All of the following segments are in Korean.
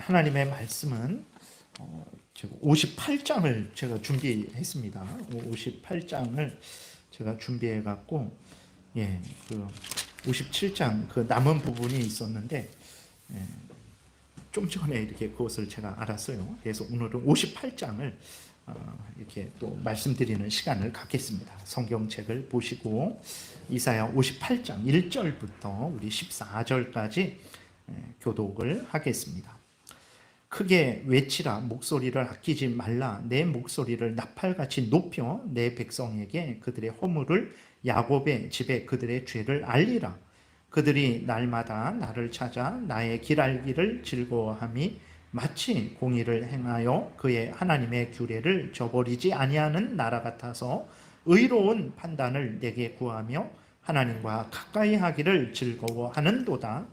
하나님의 말씀은 58장을 제가 준비했습니다. 58장을 제가 준비해 갖고 그 57장 그 남은 부분이 있었는데 좀 전에 이렇게 그것을 제가 알았어요. 그래서 오늘은 58장을 이렇게 또 말씀드리는 시간을 갖겠습니다. 성경책을 보시고 이사야 58장 1절부터 우리 14절까지 교독을 하겠습니다. 크게 외치라, 목소리를 아끼지 말라. 내 목소리를 나팔같이 높여 내 백성에게 그들의 허물을, 야곱의 집에 그들의 죄를 알리라. 그들이 날마다 나를 찾아 나의 길 알기를 즐거워함이 마치 공의를 행하여 그의 하나님의 규례를 저버리지 아니하는 나라 같아서 의로운 판단을 내게 구하며 하나님과 가까이 하기를 즐거워하는도다.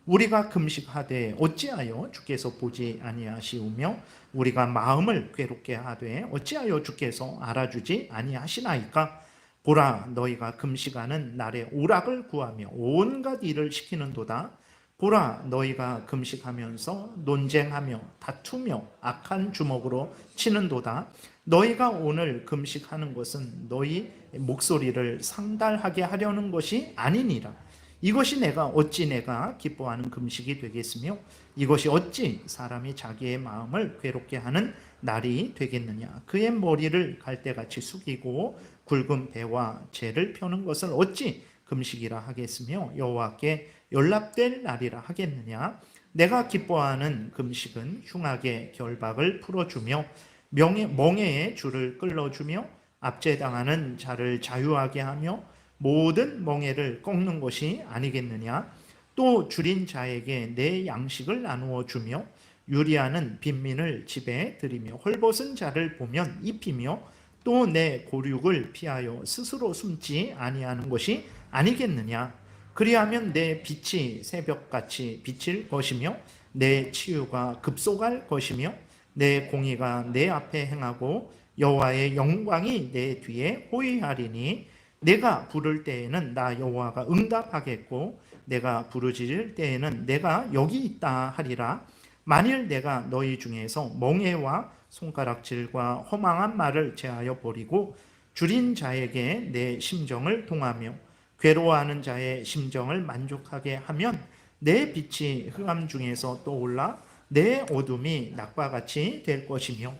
우리가 금식하되 어찌하여 주께서 보지 아니하시우며 우리가 마음을 괴롭게 하되 어찌하여 주께서 알아주지 아니하시나이까. 보라, 너희가 금식하는 날에 오락을 구하며 온갖 일을 시키는도다. 보라, 너희가 금식하면서 논쟁하며 다투며 악한 주먹으로 치는도다. 너희가 오늘 금식하는 것은 너희 목소리를 상달하게 하려는 것이 아니니라. 이것이 어찌 내가 기뻐하는 금식이 되겠으며 이것이 어찌 사람이 자기의 마음을 괴롭게 하는 날이 되겠느냐. 그의 머리를 갈대같이 숙이고 굵은 배와 재를 펴는 것을 어찌 금식이라 하겠으며 여호와께 연락될 날이라 하겠느냐. 내가 기뻐하는 금식은 흉악의 결박을 풀어주며 멍에의 줄을 끌어주며 압제당하는 자를 자유하게 하며 모든 멍에를 꺾는 것이 아니겠느냐. 또 줄인 자에게 내 양식을 나누어 주며 유리하는 빈민을 집에 들이며 헐벗은 자를 보면 입히며 또 내 고륙을 피하여 스스로 숨지 아니하는 것이 아니겠느냐. 그리하면 내 빛이 새벽같이 비칠 것이며 내 치유가 급속할 것이며 내 공의가 내 앞에 행하고 여호와의 영광이 내 뒤에 호위하리니 내가 부를 때에는 나 여호와가 응답하겠고 내가 부르짖을 때에는 내가 여기 있다 하리라. 만일 내가 너희 중에서 멍에와 손가락질과 허망한 말을 제하여 버리고 줄인 자에게 내 심정을 통하며 괴로워하는 자의 심정을 만족하게 하면 내 빛이 흑암 중에서 떠올라 내 어둠이 낮과 같이 될 것이며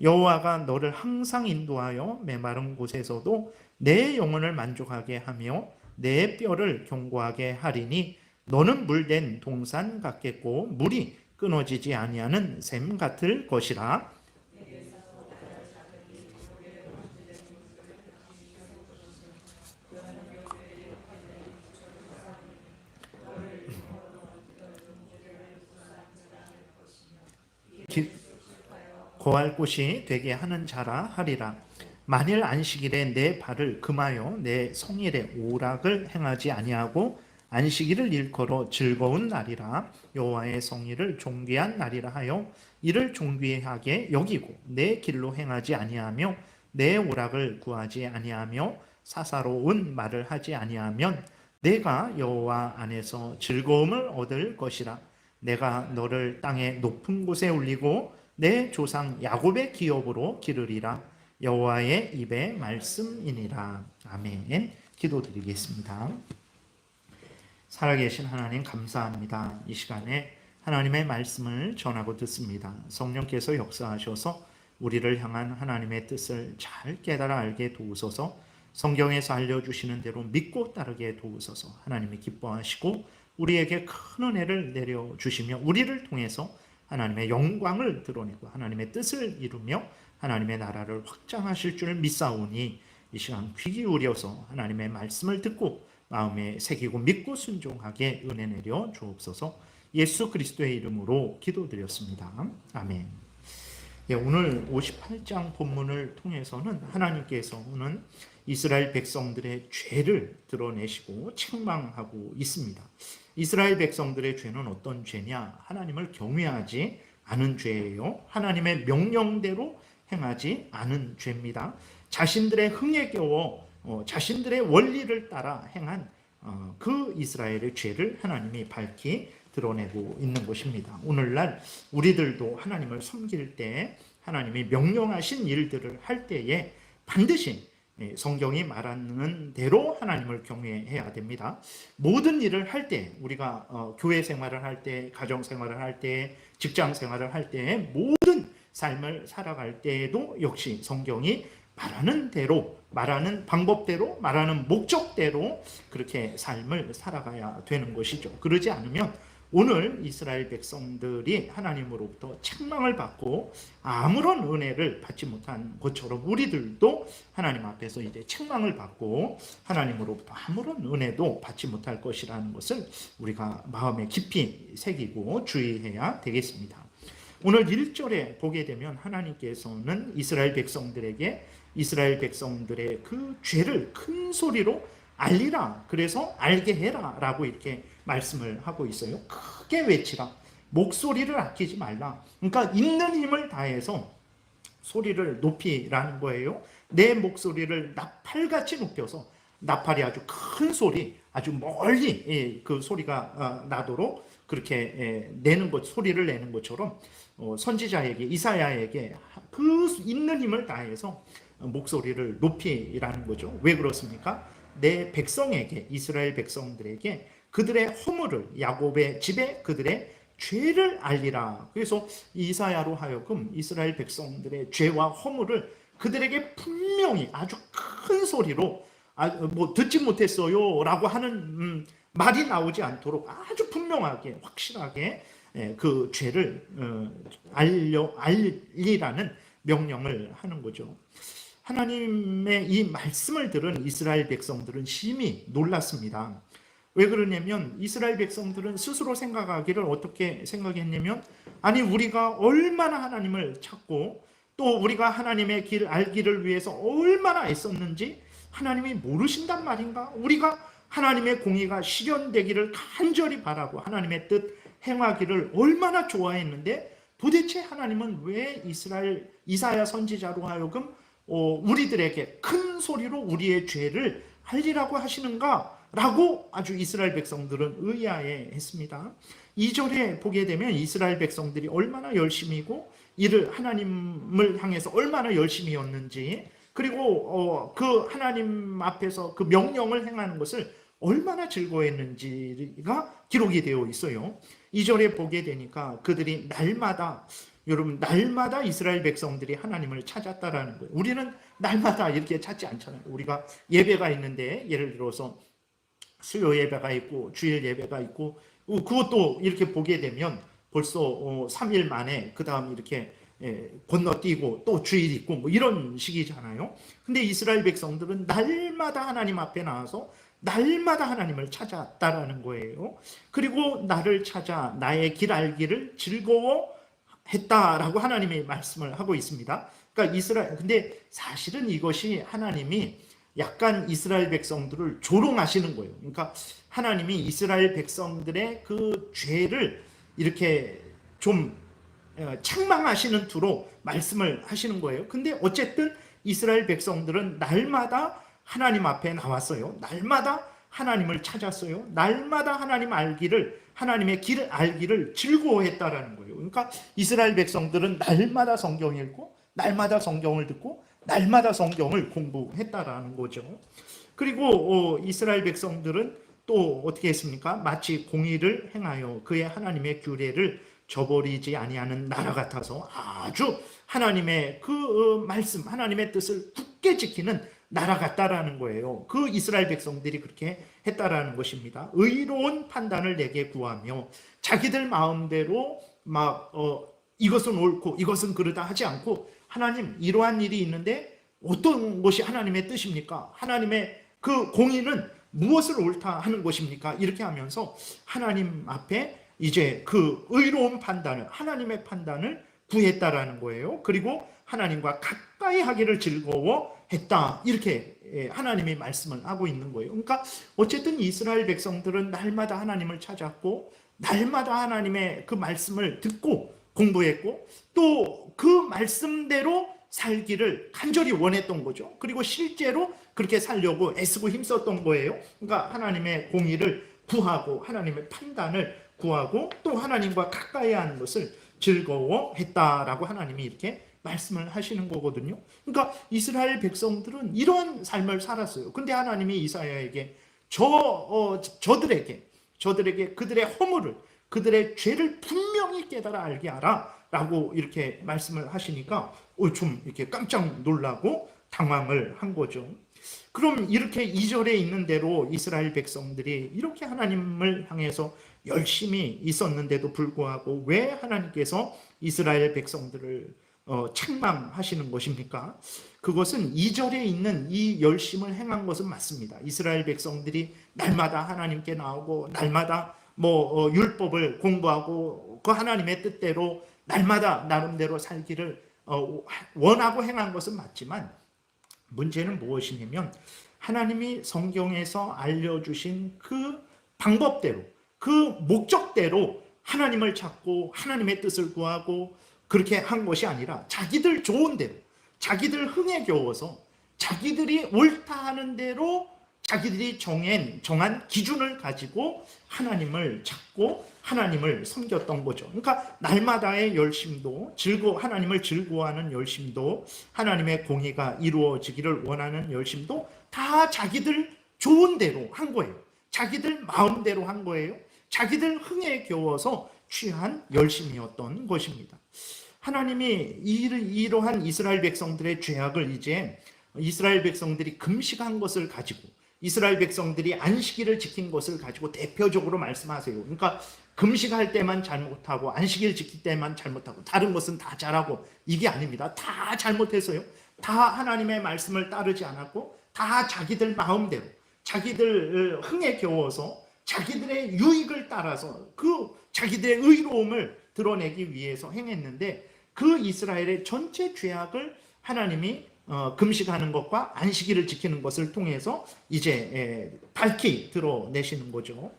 여호와가 너를 항상 인도하여 메마른 곳에서도 내 영혼을 만족하게 하며 내 뼈를 견고하게 하리니 너는 물된 동산 같겠고 물이 끊어지지 아니하는 샘 같을 것이라. 거할 곳이 되게 하는 자라 하리라. 만일 안식일에 내 발을 금하여 내 성일에 오락을 행하지 아니하고 안식일을 일컬어 즐거운 날이라 여호와의 성일을 존귀한 날이라 하여 이를 존귀하게 여기고 내 길로 행하지 아니하며 내 오락을 구하지 아니하며 사사로운 말을 하지 아니하면 내가 여호와 안에서 즐거움을 얻을 것이라. 내가 너를 땅의 높은 곳에 올리고 내 조상 야곱의 기업으로 기르리라. 여호와의 입의 말씀이니라. 아멘. 기도드리겠습니다. 살아계신 하나님 감사합니다. 이 시간에 하나님의 말씀을 전하고 듣습니다. 성령께서 역사하셔서 우리를 향한 하나님의 뜻을 잘 깨달아 알게 도우소서. 성경에서 알려주시는 대로 믿고 따르게 도우소서. 하나님이 기뻐하시고 우리에게 큰 은혜를 내려주시며 우리를 통해서 하나님의 영광을 드러내고 하나님의 뜻을 이루며 하나님의 나라를 확장하실 줄 믿사오니 이 시간 귀 기울여서 하나님의 말씀을 듣고 마음에 새기고 믿고 순종하게 은혜 내려 주옵소서. 예수 그리스도의 이름으로 기도드렸습니다. 아멘. 오늘 58장 본문을 통해서는 하나님께서는 이스라엘 백성들의 죄를 드러내시고 책망하고 있습니다. 이스라엘 백성들의 죄는 어떤 죄냐? 하나님을 경외하지 않은 죄예요. 하나님의 명령대로 행하지 않은 죄입니다. 자신들의 흥에 겨워 자신들의 원리를 따라 행한 그 이스라엘의 죄를 하나님이 밝히 드러내고 있는 것입니다. 오늘날 우리들도 하나님을 섬길 때 하나님이 명령하신 일들을 할 때에 반드시 성경이 말하는 대로 하나님을 경외해야 됩니다. 모든 일을 할 때, 우리가 교회 생활을 할 때, 가정 생활을 할 때, 직장 생활을 할 때, 모든 삶을 살아갈 때에도 역시 성경이 말하는 대로, 말하는 방법대로, 말하는 목적대로 그렇게 삶을 살아가야 되는 것이죠. 그러지 않으면 오늘 이스라엘 백성들이 하나님으로부터 책망을 받고 아무런 은혜를 받지 못한 것처럼 우리들도 하나님 앞에서 이제 책망을 받고 하나님으로부터 아무런 은혜도 받지 못할 것이라는 것을 우리가 마음에 깊이 새기고 주의해야 되겠습니다. 오늘 1절에 보게 되면 하나님께서는 이스라엘 백성들의 그 죄를 큰 소리로 알리라, 그래서 알게 해라 라고 이렇게 말씀을 하고 있어요. 크게 외치라, 목소리를 아끼지 말라. 그러니까 있는 힘을 다해서 소리를 높이라는 거예요. 내 목소리를 나팔같이 높여서, 나팔이 아주 큰 소리, 아주 멀리 그 소리가 나도록 그렇게 내는 것, 소리를 내는 것처럼 선지자에게, 이사야에게 그 있는 힘을 다해서 목소리를 높이라는 거죠. 왜 그렇습니까? 내 백성에게, 이스라엘 백성들에게 그들의 허물을, 야곱의 집에 그들의 죄를 알리라. 그래서 이사야로 하여금 이스라엘 백성들의 죄와 허물을 그들에게 분명히 아주 큰 소리로, 듣지 못했어요 라고 하는 말이 나오지 않도록 아주 분명하게, 확실하게 그 죄를 알리라는 명령을 하는 거죠. 하나님의 이 말씀을 들은 이스라엘 백성들은 심히 놀랐습니다. 왜 그러냐면 이스라엘 백성들은 스스로 생각하기를 어떻게 생각했냐면, 아니 우리가 얼마나 하나님을 찾고 또 우리가 하나님의 길 알기를 위해서 얼마나 애썼는지 하나님이 모르신단 말인가? 우리가 하나님의 공의가 실현되기를 간절히 바라고 하나님의 뜻 행하기를 얼마나 좋아했는데 도대체 하나님은 왜 이사야 선지자로 하여금 우리들에게 큰 소리로 우리의 죄를 알리라고 하시는가? 라고 아주 이스라엘 백성들은 의아해했습니다. 2절에 보게 되면 이스라엘 백성들이 얼마나 열심히고 이를 하나님을 향해서 얼마나 열심히였는지, 그리고 그 하나님 앞에서 그 명령을 행하는 것을 얼마나 즐거워했는지가 기록이 되어 있어요. 2절에 보게 되니까 그들이 날마다, 여러분, 날마다 이스라엘 백성들이 하나님을 찾았다라는 거예요. 우리는 날마다 이렇게 찾지 않잖아요. 우리가 예배가 있는데, 예를 들어서 수요 예배가 있고 주일 예배가 있고, 그것도 이렇게 보게 되면 벌써 3일 만에 그 다음 이렇게 건너뛰고 또 주일 있고 뭐 이런 식이잖아요. 근데 이스라엘 백성들은 날마다 하나님 앞에 나와서 날마다 하나님을 찾았다라는 거예요. 그리고 나를 찾아 나의 길 알기를 즐거워했다라고 하나님이 말씀을 하고 있습니다. 그러니까 근데 사실은 이것이 하나님이 약간 이스라엘 백성들을 조롱하시는 거예요. 그러니까 하나님이 이스라엘 백성들의 그 죄를 이렇게 좀 책망하시는 투로 말씀을 하시는 거예요. 근데 어쨌든 이스라엘 백성들은 날마다 하나님 앞에 나왔어요. 날마다 하나님을 찾았어요. 날마다 하나님의 길을 알기를 즐거워했다라는 거예요. 그러니까 이스라엘 백성들은 날마다 성경 읽고, 날마다 성경을 듣고, 날마다 성경을 공부했다라는 거죠. 그리고 이스라엘 백성들은 또 어떻게 했습니까? 마치 공의를 행하여 그의 하나님의 규례를 저버리지 아니하는 나라 같아서 아주 하나님의 그 말씀, 하나님의 뜻을 굳게 지키는 나라 같다라는 거예요. 그 이스라엘 백성들이 그렇게 했다라는 것입니다. 의로운 판단을 내게 구하며 자기들 마음대로 이것은 옳고 이것은 그르다 하지 않고, 하나님 이러한 일이 있는데 어떤 것이 하나님의 뜻입니까? 하나님의 그 공의는 무엇을 옳다 하는 것입니까? 이렇게 하면서 하나님 앞에 이제 그 의로운 판단을, 하나님의 판단을 구했다라는 거예요. 그리고 하나님과 가까이 하기를 즐거워했다, 이렇게 하나님이 말씀을 하고 있는 거예요. 그러니까 어쨌든 이스라엘 백성들은 날마다 하나님을 찾았고 날마다 하나님의 그 말씀을 듣고 공부했고 또 그 말씀대로 살기를 간절히 원했던 거죠. 그리고 실제로 그렇게 살려고 애쓰고 힘썼던 거예요. 그러니까 하나님의 공의를 구하고 하나님의 판단을 구하고 또 하나님과 가까이 하는 것을 즐거워했다라고 하나님이 이렇게 말씀을 하시는 거거든요. 그러니까 이스라엘 백성들은 이런 삶을 살았어요. 근데 하나님이 이사야에게 저들에게 그들의 허물을, 그들의 죄를 분명히 깨달아 알게 하라 라고 이렇게 말씀을 하시니까 좀 이렇게 깜짝 놀라고 당황을 한 거죠. 그럼 이렇게 2절에 있는 대로 이스라엘 백성들이 이렇게 하나님을 향해서 열심히 있었는데도 불구하고 왜 하나님께서 이스라엘 백성들을 책망하시는 것입니까? 그것은 2절에 있는 이 열심을 행한 것은 맞습니다. 이스라엘 백성들이 날마다 하나님께 나오고 날마다 율법을 공부하고 그 하나님의 뜻대로 날마다 나름대로 살기를 원하고 행한 것은 맞지만 문제는 무엇이냐면 하나님이 성경에서 알려주신 그 방법대로, 그 목적대로 하나님을 찾고 하나님의 뜻을 구하고 그렇게 한 것이 아니라 자기들 좋은 대로, 자기들 흥에 겨워서 자기들이 옳다 하는 대로 자기들이 정한 기준을 가지고 하나님을 찾고 하나님을 섬겼던 거죠. 그러니까 날마다의 열심도, 하나님을 즐거워하는 열심도, 하나님의 공의가 이루어지기를 원하는 열심도 다 자기들 좋은 대로 한 거예요. 자기들 마음대로 한 거예요. 자기들 흥에 겨워서 취한 열심이었던 것입니다. 하나님이 이러한 이스라엘 백성들의 죄악을 이제 이스라엘 백성들이 금식한 것을 가지고, 이스라엘 백성들이 안식일을 지킨 것을 가지고 대표적으로 말씀하세요. 그러니까 금식할 때만 잘못하고 안식일 지킬 때만 잘못하고 다른 것은 다 잘하고, 이게 아닙니다. 다 잘못했어요. 다 하나님의 말씀을 따르지 않았고 다 자기들 마음대로, 자기들 흥에 겨워서 자기들의 유익을 따라서 그 자기들의 의로움을 드러내기 위해서 행했는데, 그 이스라엘의 전체 죄악을 하나님이 금식하는 것과 안식일을 지키는 것을 통해서 이제 밝히 드러내시는 거죠.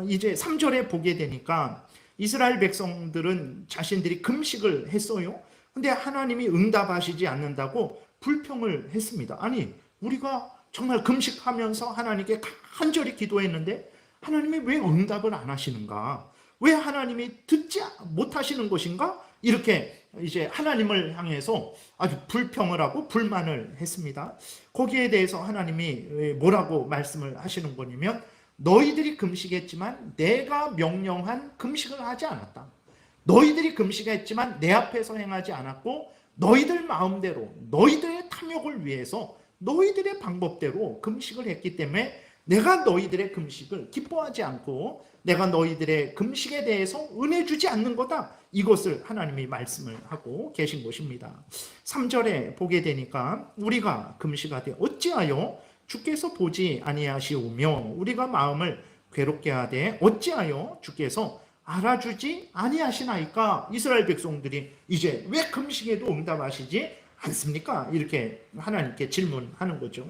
이제 3절에 보게 되니까 이스라엘 백성들은 자신들이 금식을 했어요. 근데 하나님이 응답하시지 않는다고 불평을 했습니다. 아니, 우리가 정말 금식하면서 하나님께 간절히 기도했는데 하나님이 왜 응답을 안 하시는가? 왜 하나님이 듣지 못하시는 것인가? 이렇게 이제 하나님을 향해서 아주 불평을 하고 불만을 했습니다. 거기에 대해서 하나님이 뭐라고 말씀을 하시는 거냐면, 너희들이 금식했지만 내가 명령한 금식을 하지 않았다. 너희들이 금식했지만 내 앞에서 행하지 않았고 너희들 마음대로 너희들의 탐욕을 위해서 너희들의 방법대로 금식을 했기 때문에 내가 너희들의 금식을 기뻐하지 않고 내가 너희들의 금식에 대해서 은혜 주지 않는 거다. 이것을 하나님이 말씀을 하고 계신 것입니다. 3절에 보게 되니까 우리가 금식하되 어찌하여 주께서 보지 아니하시오며 우리가 마음을 괴롭게 하되 어찌하여 주께서 알아주지 아니하시나이까? 이스라엘 백성들이 이제 왜 금식에도 응답하시지 않습니까? 이렇게 하나님께 질문하는 거죠.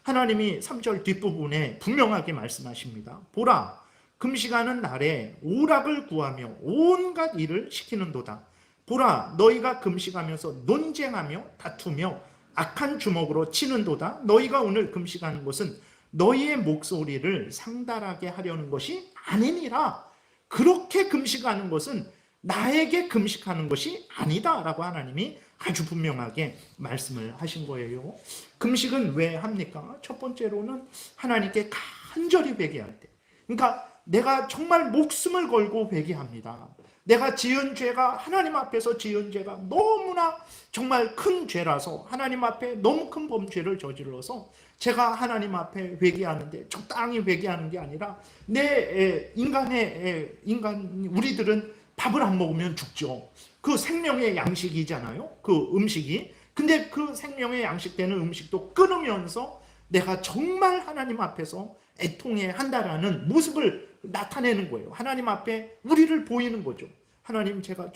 하나님이 3절 뒷부분에 분명하게 말씀하십니다. 보라, 금식하는 날에 오락을 구하며 온갖 일을 시키는도다. 보라, 너희가 금식하면서 논쟁하며 다투며 악한 주먹으로 치는도다. 너희가 오늘 금식하는 것은 너희의 목소리를 상달하게 하려는 것이 아니니라. 그렇게 금식하는 것은 나에게 금식하는 것이 아니다 라고 하나님이 아주 분명하게 말씀을 하신 거예요. 금식은 왜 합니까? 첫 번째로는 하나님께 간절히 회개할 때, 그러니까 내가 정말 목숨을 걸고 회개합니다. 내가 지은 죄가, 하나님 앞에서 지은 죄가 너무나 정말 큰 죄라서, 하나님 앞에 너무 큰 범죄를 저질러서 제가 하나님 앞에 회개하는데 적당히 회개하는 게 아니라 우리들은 밥을 안 먹으면 죽죠. 그 생명의 양식이잖아요. 그 음식이. 근데 그 생명의 양식되는 음식도 끊으면서 내가 정말 하나님 앞에서 애통해야 한다라는 모습을 나타내는 거예요. 하나님 앞에 우리를 보이는 거죠. 하나님, 제가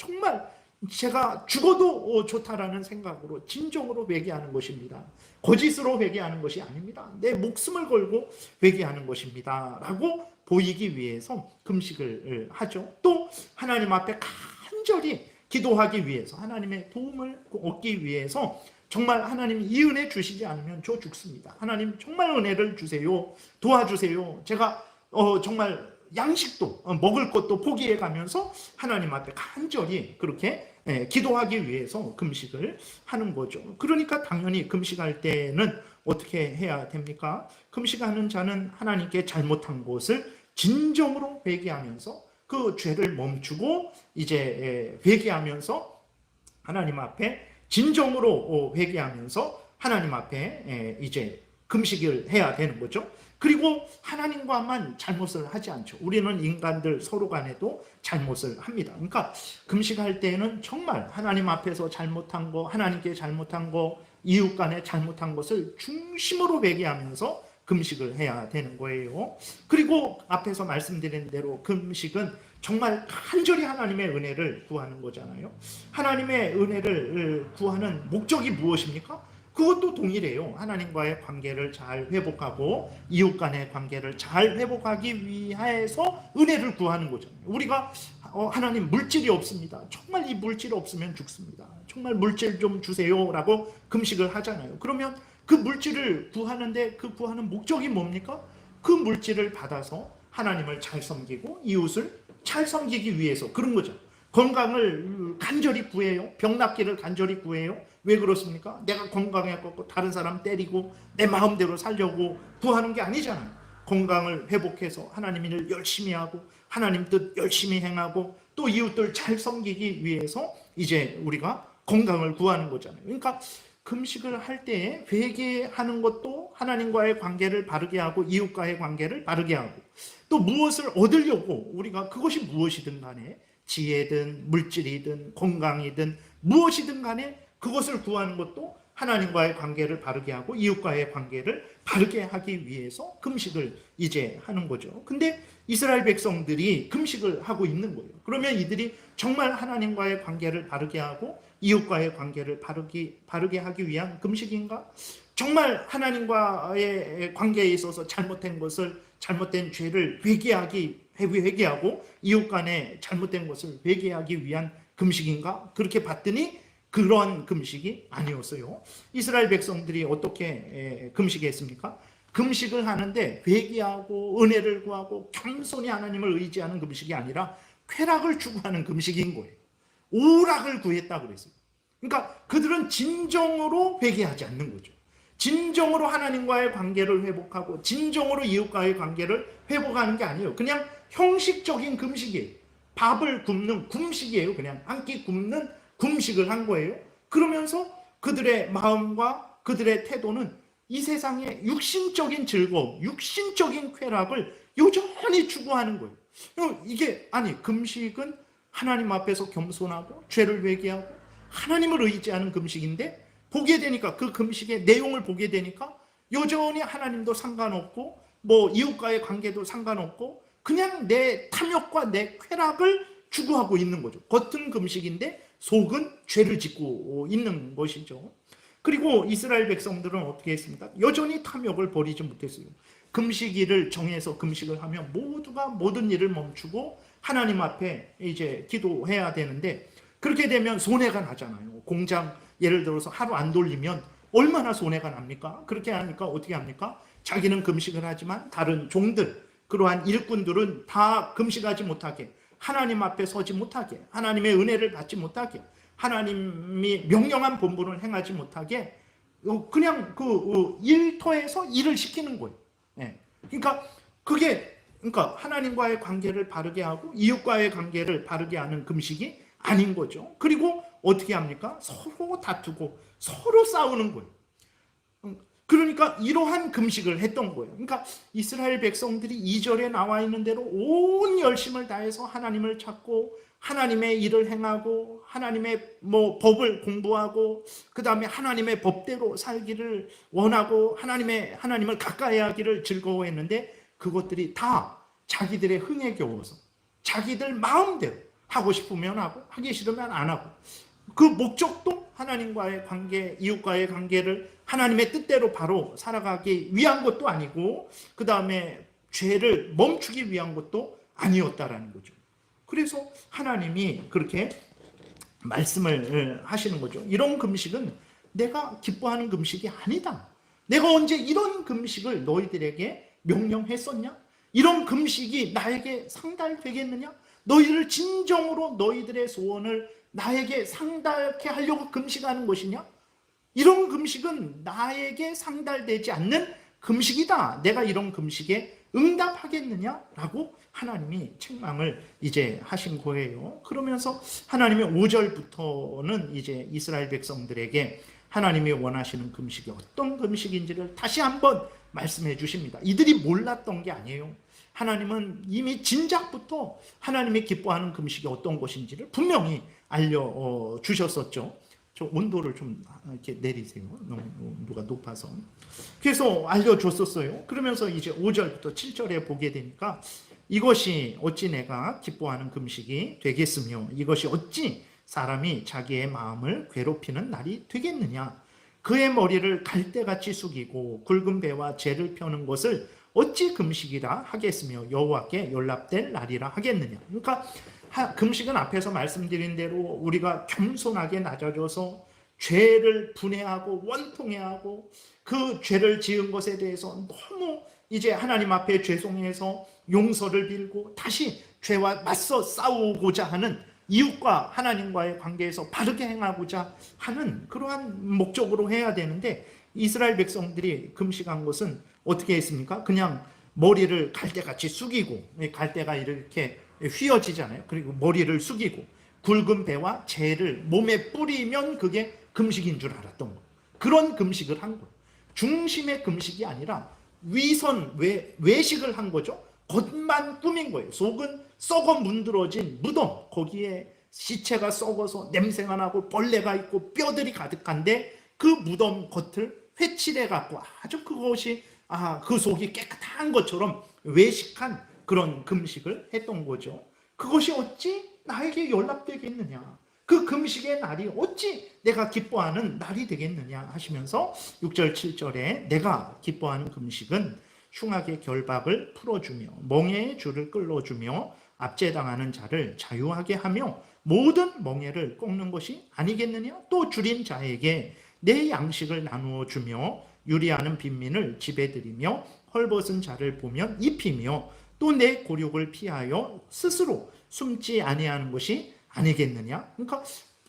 죽어도 좋다라는 생각으로 진정으로 회개하는 것입니다. 거짓으로 회개하는 것이 아닙니다. 내 목숨을 걸고 회개하는 것입니다 라고 보이기 위해서 금식을 하죠. 또 하나님 앞에 간절히 기도하기 위해서, 하나님의 도움을 얻기 위해서, 정말 하나님이 이 은혜 주시지 않으면 저 죽습니다. 하나님 정말 은혜를 주세요. 도와주세요. 제가 정말 양식도 먹을 것도 포기해 가면서 하나님 앞에 간절히 그렇게 기도하기 위해서 금식을 하는 거죠. 그러니까 당연히 금식할 때는 어떻게 해야 됩니까? 금식하는 자는 하나님께 잘못한 것을 진정으로 회개하면서 그 죄를 멈추고 이제 회개하면서 하나님 앞에 진정으로 회개하면서 하나님 앞에 이제 금식을 해야 되는 거죠. 그리고 하나님과만 잘못을 하지 않죠. 우리는 인간들 서로 간에도 잘못을 합니다. 그러니까 금식할 때에는 정말 하나님 앞에서 잘못한 거, 하나님께 잘못한 거, 이웃 간에 잘못한 것을 중심으로 회개하면서 금식을 해야 되는 거예요. 그리고 앞에서 말씀드린 대로 금식은 정말 간절히 하나님의 은혜를 구하는 거잖아요. 하나님의 은혜를 구하는 목적이 무엇입니까? 그것도 동일해요. 하나님과의 관계를 잘 회복하고 이웃 간의 관계를 잘 회복하기 위해서 은혜를 구하는 거잖아요. 우리가 하나님 물질이 없습니다. 정말 이 물질이 없으면 죽습니다. 정말 물질 좀 주세요 라고 금식을 하잖아요. 그러면 그 물질을 구하는데 그 구하는 목적이 뭡니까? 그 물질을 받아서 하나님을 잘 섬기고 이웃을 잘 섬기기 위해서 그런 거죠. 건강을 간절히 구해요. 병 낫기를 간절히 구해요. 왜 그렇습니까? 내가 건강해갖고 다른 사람 때리고 내 마음대로 살려고 구하는 게 아니잖아요. 건강을 회복해서 하나님 일을 열심히 하고 하나님 뜻 열심히 행하고 또 이웃들 잘 섬기기 위해서 이제 우리가 건강을 구하는 거잖아요. 그러니까 금식을 할 때에 회개하는 것도 하나님과의 관계를 바르게 하고 이웃과의 관계를 바르게 하고 또 무엇을 얻으려고 우리가 그것이 무엇이든 간에 지혜든 물질이든 건강이든 무엇이든 간에 그것을 구하는 것도 하나님과의 관계를 바르게 하고 이웃과의 관계를 바르게 하기 위해서 금식을 이제 하는 거죠. 근데 이스라엘 백성들이 금식을 하고 있는 거예요. 그러면 이들이 정말 하나님과의 관계를 바르게 하고 이웃과의 관계를 바르게 하기 위한 금식인가? 정말 하나님과의 관계에 있어서 잘못된 죄를 회개하고 이웃 간에 잘못된 것을 회개하기 위한 금식인가? 그렇게 봤더니 그런 금식이 아니었어요. 이스라엘 백성들이 어떻게 금식했습니까? 금식을 하는데 회개하고 은혜를 구하고 겸손히 하나님을 의지하는 금식이 아니라 쾌락을 추구하는 금식인 거예요. 오락을 구했다 그랬어요. 그러니까 그들은 진정으로 회개하지 않는 거죠. 진정으로 하나님과의 관계를 회복하고 진정으로 이웃과의 관계를 회복하는 게 아니에요. 그냥 형식적인 금식이에요. 밥을 굶는 금식이에요. 그냥 한 끼 굶는 금식을 한 거예요. 그러면서 그들의 마음과 그들의 태도는 이 세상의 육신적인 즐거움, 육신적인 쾌락을 여전히 추구하는 거예요. 이게 금식은 하나님 앞에서 겸손하고 죄를 회개하고 하나님을 의지하는 금식인데 보게 되니까 그 금식의 내용을 보게 되니까 여전히 하나님도 상관없고 뭐 이웃과의 관계도 상관없고 그냥 내 탐욕과 내 쾌락을 추구하고 있는 거죠. 겉은 금식인데 속은 죄를 짓고 있는 것이죠. 그리고 이스라엘 백성들은 어떻게 했습니까? 여전히 탐욕을 버리지 못했어요. 금식일을 정해서 금식을 하면 모두가 모든 일을 멈추고 하나님 앞에 이제 기도해야 되는데 그렇게 되면 손해가 나잖아요. 공장 예를 들어서 하루 안 돌리면 얼마나 손해가 납니까? 그렇게 하니까 어떻게 합니까? 자기는 금식을 하지만 다른 종들, 그러한 일꾼들은 다 금식하지 못하게, 하나님 앞에 서지 못하게, 하나님의 은혜를 받지 못하게, 하나님이 명령한 본분을 행하지 못하게 그냥 그 일터에서 일을 시키는 거예요. 그러니까 하나님과의 관계를 바르게 하고 이웃과의 관계를 바르게 하는 금식이 아닌 거죠. 그리고 어떻게 합니까? 서로 다투고 서로 싸우는 거예요. 그러니까 이러한 금식을 했던 거예요. 그러니까 이스라엘 백성들이 2절에 나와 있는 대로 온 열심을 다해서 하나님을 찾고 하나님의 일을 행하고 하나님의 법을 공부하고 그 다음에 하나님의 법대로 살기를 원하고 하나님을 가까이 하기를 즐거워했는데 그것들이 다 자기들의 흥에 겨워서 자기들 마음대로 하고 싶으면 하고 하기 싫으면 안 하고 그 목적도 하나님과의 관계, 이웃과의 관계를 하나님의 뜻대로 바로 살아가기 위한 것도 아니고 그 다음에 죄를 멈추기 위한 것도 아니었다라는 거죠. 그래서 하나님이 그렇게 말씀을 하시는 거죠. 이런 금식은 내가 기뻐하는 금식이 아니다. 내가 언제 이런 금식을 너희들에게 명령했었냐? 이런 금식이 나에게 상달되겠느냐? 너희를 진정으로 너희들의 소원을 나에게 상달케 하려고 금식하는 것이냐? 이런 금식은 나에게 상달되지 않는 금식이다. 내가 이런 금식에 응답하겠느냐라고 하나님이 책망을 이제 하신 거예요. 그러면서 하나님의 5절부터는 이제 이스라엘 백성들에게 하나님이 원하시는 금식이 어떤 금식인지를 다시 한번 말씀해 주십니다. 이들이 몰랐던 게 아니에요. 하나님은 이미 진작부터 하나님이 기뻐하는 금식이 어떤 것인지를 분명히 알려주셨었죠. 저 온도를 좀 이렇게 내리세요. 너무 온도가 높아서. 그래서 알려줬었어요. 그러면서 이제 5절부터 7절에 보게 되니까 이것이 어찌 내가 기뻐하는 금식이 되겠으며 이것이 어찌 사람이 자기의 마음을 괴롭히는 날이 되겠느냐. 그의 머리를 갈대같이 숙이고 굵은 배와 재를 펴는 것을 어찌 금식이라 하겠으며 여호와께 연락될 날이라 하겠느냐. 그러니까 금식은 앞에서 말씀드린 대로 우리가 겸손하게 낮아져서 죄를 분해하고 원통해하고 그 죄를 지은 것에 대해서 너무 이제 하나님 앞에 죄송해서 용서를 빌고 다시 죄와 맞서 싸우고자 하는 이웃과 하나님과의 관계에서 바르게 행하고자 하는 그러한 목적으로 해야 되는데 이스라엘 백성들이 금식한 것은 어떻게 했습니까? 그냥 머리를 갈대같이 숙이고 갈대가 이렇게 휘어지잖아요. 그리고 머리를 숙이고 굵은 배와 재를 몸에 뿌리면 그게 금식인 줄 알았던 거예요. 그런 금식을 한 거예요. 중심의 금식이 아니라 위선, 외식을 한 거죠. 겉만 꾸민 거예요. 속은 썩어 문드러진 무덤, 거기에 시체가 썩어서 냄새가 나고 벌레가 있고 뼈들이 가득한데 그 무덤 겉을 회칠해 갖고 아주 그것이 그 속이 깨끗한 것처럼 외식한 그런 금식을 했던 거죠. 그것이 어찌 나에게 연락되겠느냐. 그 금식의 날이 어찌 내가 기뻐하는 날이 되겠느냐 하시면서 6절 7절에 내가 기뻐하는 금식은 흉악의 결박을 풀어주며 멍에의 줄을 끌어주며 압제당하는 자를 자유하게 하며 모든 멍에를 꺾는 것이 아니겠느냐. 또 줄인 자에게 내 양식을 나누어 주며 유리하는 빈민을 집에 들이며 헐벗은 자를 보면 입히며 또 내 고륙을 피하여 스스로 숨지 아니하는 것이 아니겠느냐. 그러니까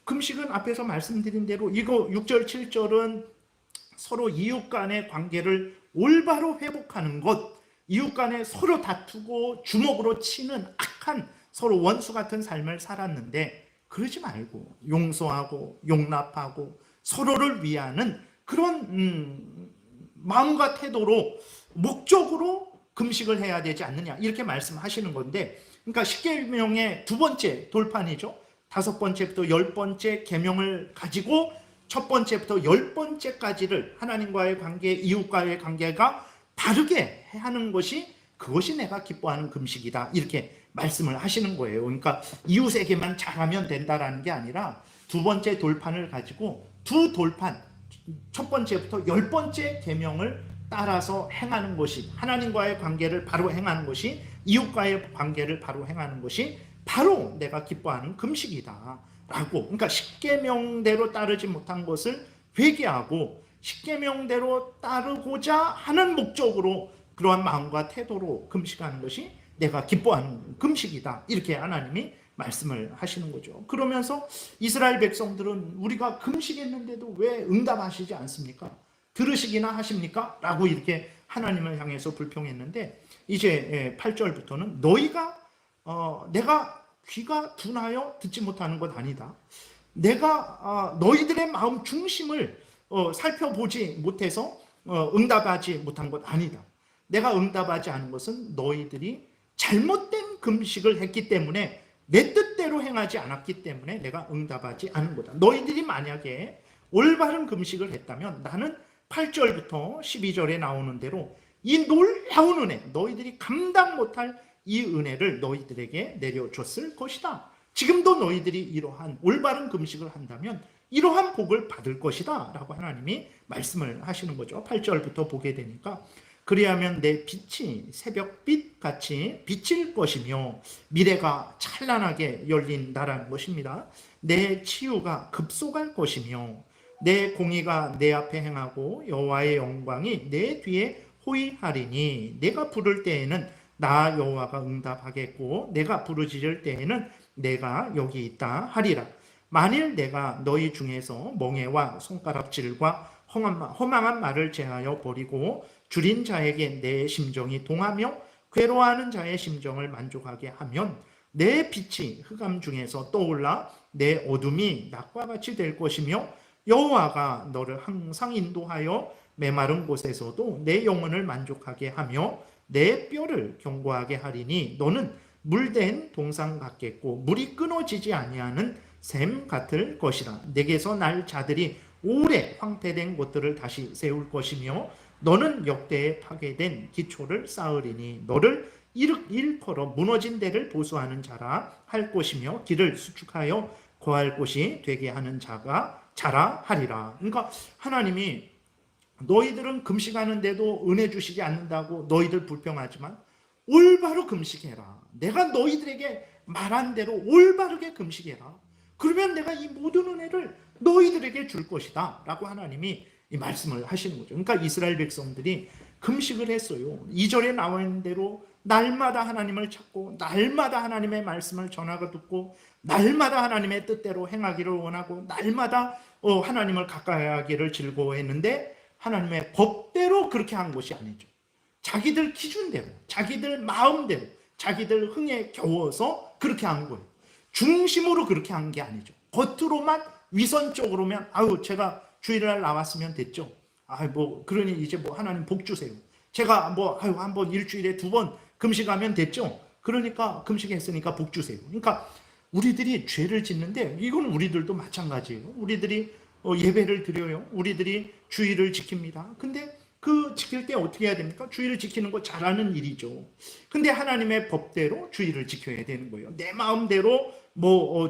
금식은 앞에서 말씀드린 대로 이거 6절 7절은 서로 이웃 간의 관계를 올바로 회복하는 것, 이웃 간에 서로 다투고 주먹으로 치는 악한 서로 원수 같은 삶을 살았는데 그러지 말고 용서하고 용납하고 서로를 위하는 그런 마음과 태도로 목적으로 금식을 해야 되지 않느냐 이렇게 말씀하시는 건데, 그러니까 십계명의 두 번째 돌판이죠. 5번째부터 10번째 계명을 가지고 첫 번째부터 10번째까지를 하나님과의 관계, 이웃과의 관계가 다르게 하는 것이 그것이 내가 기뻐하는 금식이다 이렇게 말씀을 하시는 거예요. 그러니까 이웃에게만 잘하면 된다라는 게 아니라 두 번째 돌판을 가지고 두 돌판, 첫 번째부터 10번째 계명을 따라서 행하는 것이, 하나님과의 관계를 바로 행하는 것이, 이웃과의 관계를 바로 행하는 것이 바로 내가 기뻐하는 금식이다 라고. 그러니까 십계명대로 따르지 못한 것을 회개하고 십계명대로 따르고자 하는 목적으로 그러한 마음과 태도로 금식하는 것이 내가 기뻐하는 금식이다 이렇게 하나님이 말씀을 하시는 거죠. 그러면서 이스라엘 백성들은 우리가 금식했는데도 왜 응답하시지 않습니까? 들으시기나 하십니까? 라고 이렇게 하나님을 향해서 불평했는데 이제 8절부터는 너희가 내가 귀가 둔하여 듣지 못하는 것 아니다. 내가 너희들의 마음 중심을 살펴보지 못해서 응답하지 못한 것 아니다. 내가 응답하지 않은 것은 너희들이 잘못된 금식을 했기 때문에, 내 뜻대로 행하지 않았기 때문에 내가 응답하지 않은 거다. 너희들이 만약에 올바른 금식을 했다면 나는 8절부터 12절에 나오는 대로 이 놀라운 은혜, 너희들이 감당 못할 이 은혜를 너희들에게 내려줬을 것이다. 지금도 너희들이 이러한 올바른 금식을 한다면 이러한 복을 받을 것이다 라고 하나님이 말씀을 하시는 거죠. 8절부터 보게 되니까 그리하면 내 빛이 새벽빛 같이 비칠 것이며 미래가 찬란하게 열린다라는 것입니다. 내 치유가 급속할 것이며 내 공의가 내 앞에 행하고 여호와의 영광이 내 뒤에 호위하리니 내가 부를 때에는 나 여호와가 응답하겠고 내가 부르짖을 때에는 내가 여기 있다 하리라. 만일 내가 너희 중에서 멍에와 손가락질과 허망한 말을 제하여 버리고 줄인 자에게 내 심정이 동하며 괴로워하는 자의 심정을 만족하게 하면 내 빛이 흑암 중에서 떠올라 내 어둠이 낮과 같이 될 것이며 여호와가 너를 항상 인도하여 메마른 곳에서도 내 영혼을 만족하게 하며 내 뼈를 견고하게 하리니 너는 물된 동상 같겠고 물이 끊어지지 아니하는 샘 같을 것이라. 내게서 날 자들이 오래 황폐된 곳들을 다시 세울 것이며 너는 역대에 파괴된 기초를 쌓으리니 너를 일컬어 무너진 데를 보수하는 자라 할 것이며 길을 수축하여 거할 곳이 되게 하는 자라 하리라. 그러니까 하나님이 너희들은 금식하는데도 은혜 주시지 않는다고 너희들 불평하지만 올바로 금식해라. 내가 너희들에게 말한 대로 올바르게 금식해라. 그러면 내가 이 모든 은혜를 너희들에게 줄 것이다 라고 하나님이 이 말씀을 하시는 거죠. 그러니까 이스라엘 백성들이 금식을 했어요. 2절에 나와 있는 대로 날마다 하나님을 찾고 날마다 하나님의 말씀을 전하고 듣고 날마다 하나님의 뜻대로 행하기를 원하고 날마다 하나님을 가까이 하기를 즐거워했는데 하나님의 법대로 그렇게 한 것이 아니죠. 자기들 기준대로, 자기들 마음대로, 자기들 흥에 겨워서 그렇게 한 거예요. 중심으로 그렇게 한 게 아니죠. 겉으로만 위선적으로면 제가 주일날 나왔으면 됐죠. 그러니 이제 하나님 복 주세요. 제가 한번 일주일에 2번 금식하면 됐죠. 그러니까 금식했으니까 복 주세요. 그러니까 우리들이 죄를 짓는데 이건 우리들도 마찬가지예요. 우리들이 예배를 드려요. 우리들이 주일을 지킵니다. 근데 그 지킬 때 어떻게 해야 됩니까? 주일을 지키는 거 잘하는 일이죠. 근데 하나님의 법대로 주일을 지켜야 되는 거예요. 내 마음대로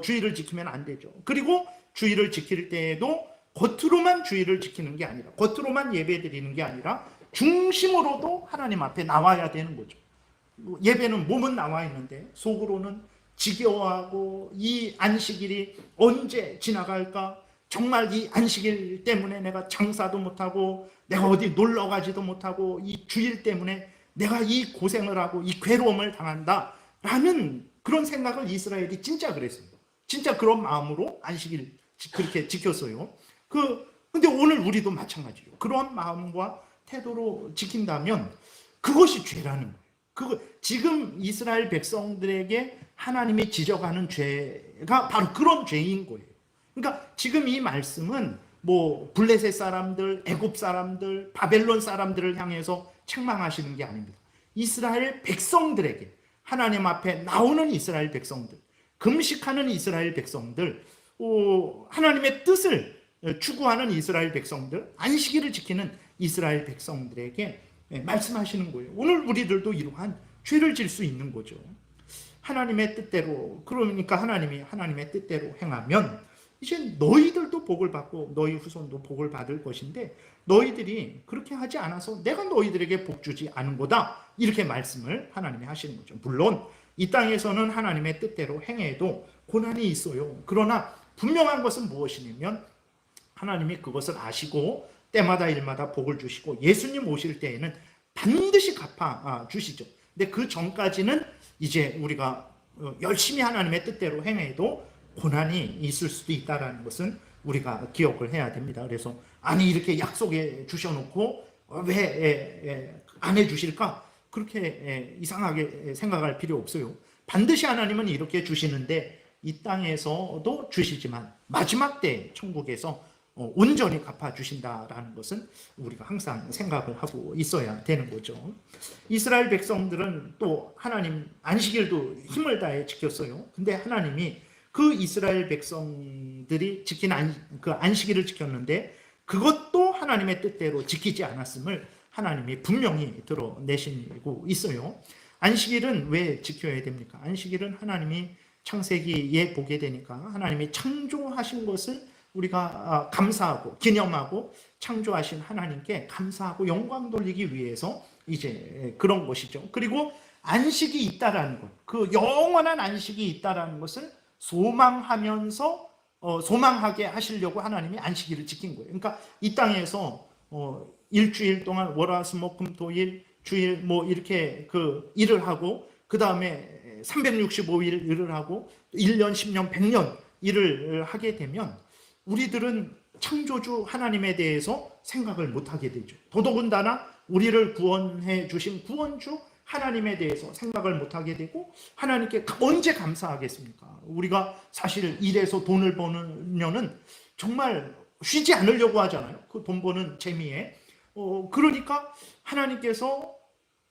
주일을 지키면 안 되죠. 그리고 주일을 지킬 때에도 겉으로만 주일을 지키는 게 아니라 겉으로만 예배 드리는 게 아니라 중심으로도 하나님 앞에 나와야 되는 거죠. 예배는 몸은 나와 있는데 속으로는 지겨워하고 이 안식일이 언제 지나갈까? 정말 이 안식일 때문에 내가 장사도 못하고 내가 어디 놀러 가지도 못하고 이 주일 때문에 내가 이 고생을 하고 이 괴로움을 당한다 라는 그런 생각을 이스라엘이 진짜 그랬어요. 진짜 그런 마음으로 안식일 그렇게 지켰어요. 근데 오늘 우리도 마찬가지예요. 그런 마음과 태도로 지킨다면 그것이 죄라는 거예요. 지금 이스라엘 백성들에게 하나님이 지적하는 죄가 바로 그런 죄인 거예요. 그러니까 지금 이 말씀은 블레셋 사람들, 애굽 사람들, 바벨론 사람들을 향해서 책망하시는 게 아닙니다. 이스라엘 백성들에게 하나님 앞에 나오는 이스라엘 백성들, 금식하는 이스라엘 백성들, 하나님의 뜻을 추구하는 이스라엘 백성들, 안식일을 지키는 이스라엘 백성들에게 말씀하시는 거예요. 오늘 우리들도 이러한 죄를 질 수 있는 거죠. 하나님의 뜻대로, 그러니까 하나님이 하나님의 뜻대로 행하면 이제 너희들도 복을 받고 너희 후손도 복을 받을 것인데 너희들이 그렇게 하지 않아서 내가 너희들에게 복 주지 않은 거다. 이렇게 말씀을 하나님이 하시는 거죠. 물론 이 땅에서는 하나님의 뜻대로 행해도 고난이 있어요. 그러나 분명한 것은 무엇이냐면 하나님이 그것을 아시고 때마다 일마다 복을 주시고 예수님 오실 때에는 반드시 갚아 주시죠. 근데 그 전까지는 이제 우리가 열심히 하나님의 뜻대로 행해도 고난이 있을 수도 있다는 것은 우리가 기억을 해야 됩니다. 그래서 이렇게 약속해 주셔놓고 왜 안 해주실까? 그렇게 이상하게 생각할 필요 없어요. 반드시 하나님은 이렇게 주시는데 이 땅에서도 주시지만 마지막 때 천국에서 온전히 갚아주신다라는 것은 우리가 항상 생각을 하고 있어야 되는 거죠. 이스라엘 백성들은 또 하나님 안식일도 힘을 다해 지켰어요. 근데 하나님이 그 이스라엘 백성들이 지킨 그 안식일을 지켰는데 그것도 하나님의 뜻대로 지키지 않았음을 하나님이 분명히 드러내시고 있어요. 안식일은 왜 지켜야 됩니까? 안식일은 하나님이 창세기에 보게 되니까 하나님이 창조하신 것을 우리가 감사하고 기념하고 창조하신 하나님께 감사하고 영광 돌리기 위해서 이제 그런 것이죠. 그리고 안식이 있다라는 것, 그 영원한 안식이 있다라는 것을 소망하면서 소망하게 하시려고 하나님이 안식일을 지킨 거예요. 그러니까 이 땅에서 일주일 동안 월화수목금토일 주일 뭐 이렇게 그 일을 하고 그 다음에 365일 일을 하고 1년, 10년, 100년 일을 하게 되면 우리들은 창조주 하나님에 대해서 생각을 못하게 되죠. 더더군다나 우리를 구원해 주신 구원주 하나님에 대해서 생각을 못하게 되고 하나님께 언제 감사하겠습니까? 우리가 사실 일해서 돈을 버느냐는 정말 쉬지 않으려고 하잖아요. 그 돈 버는 재미에. 그러니까 하나님께서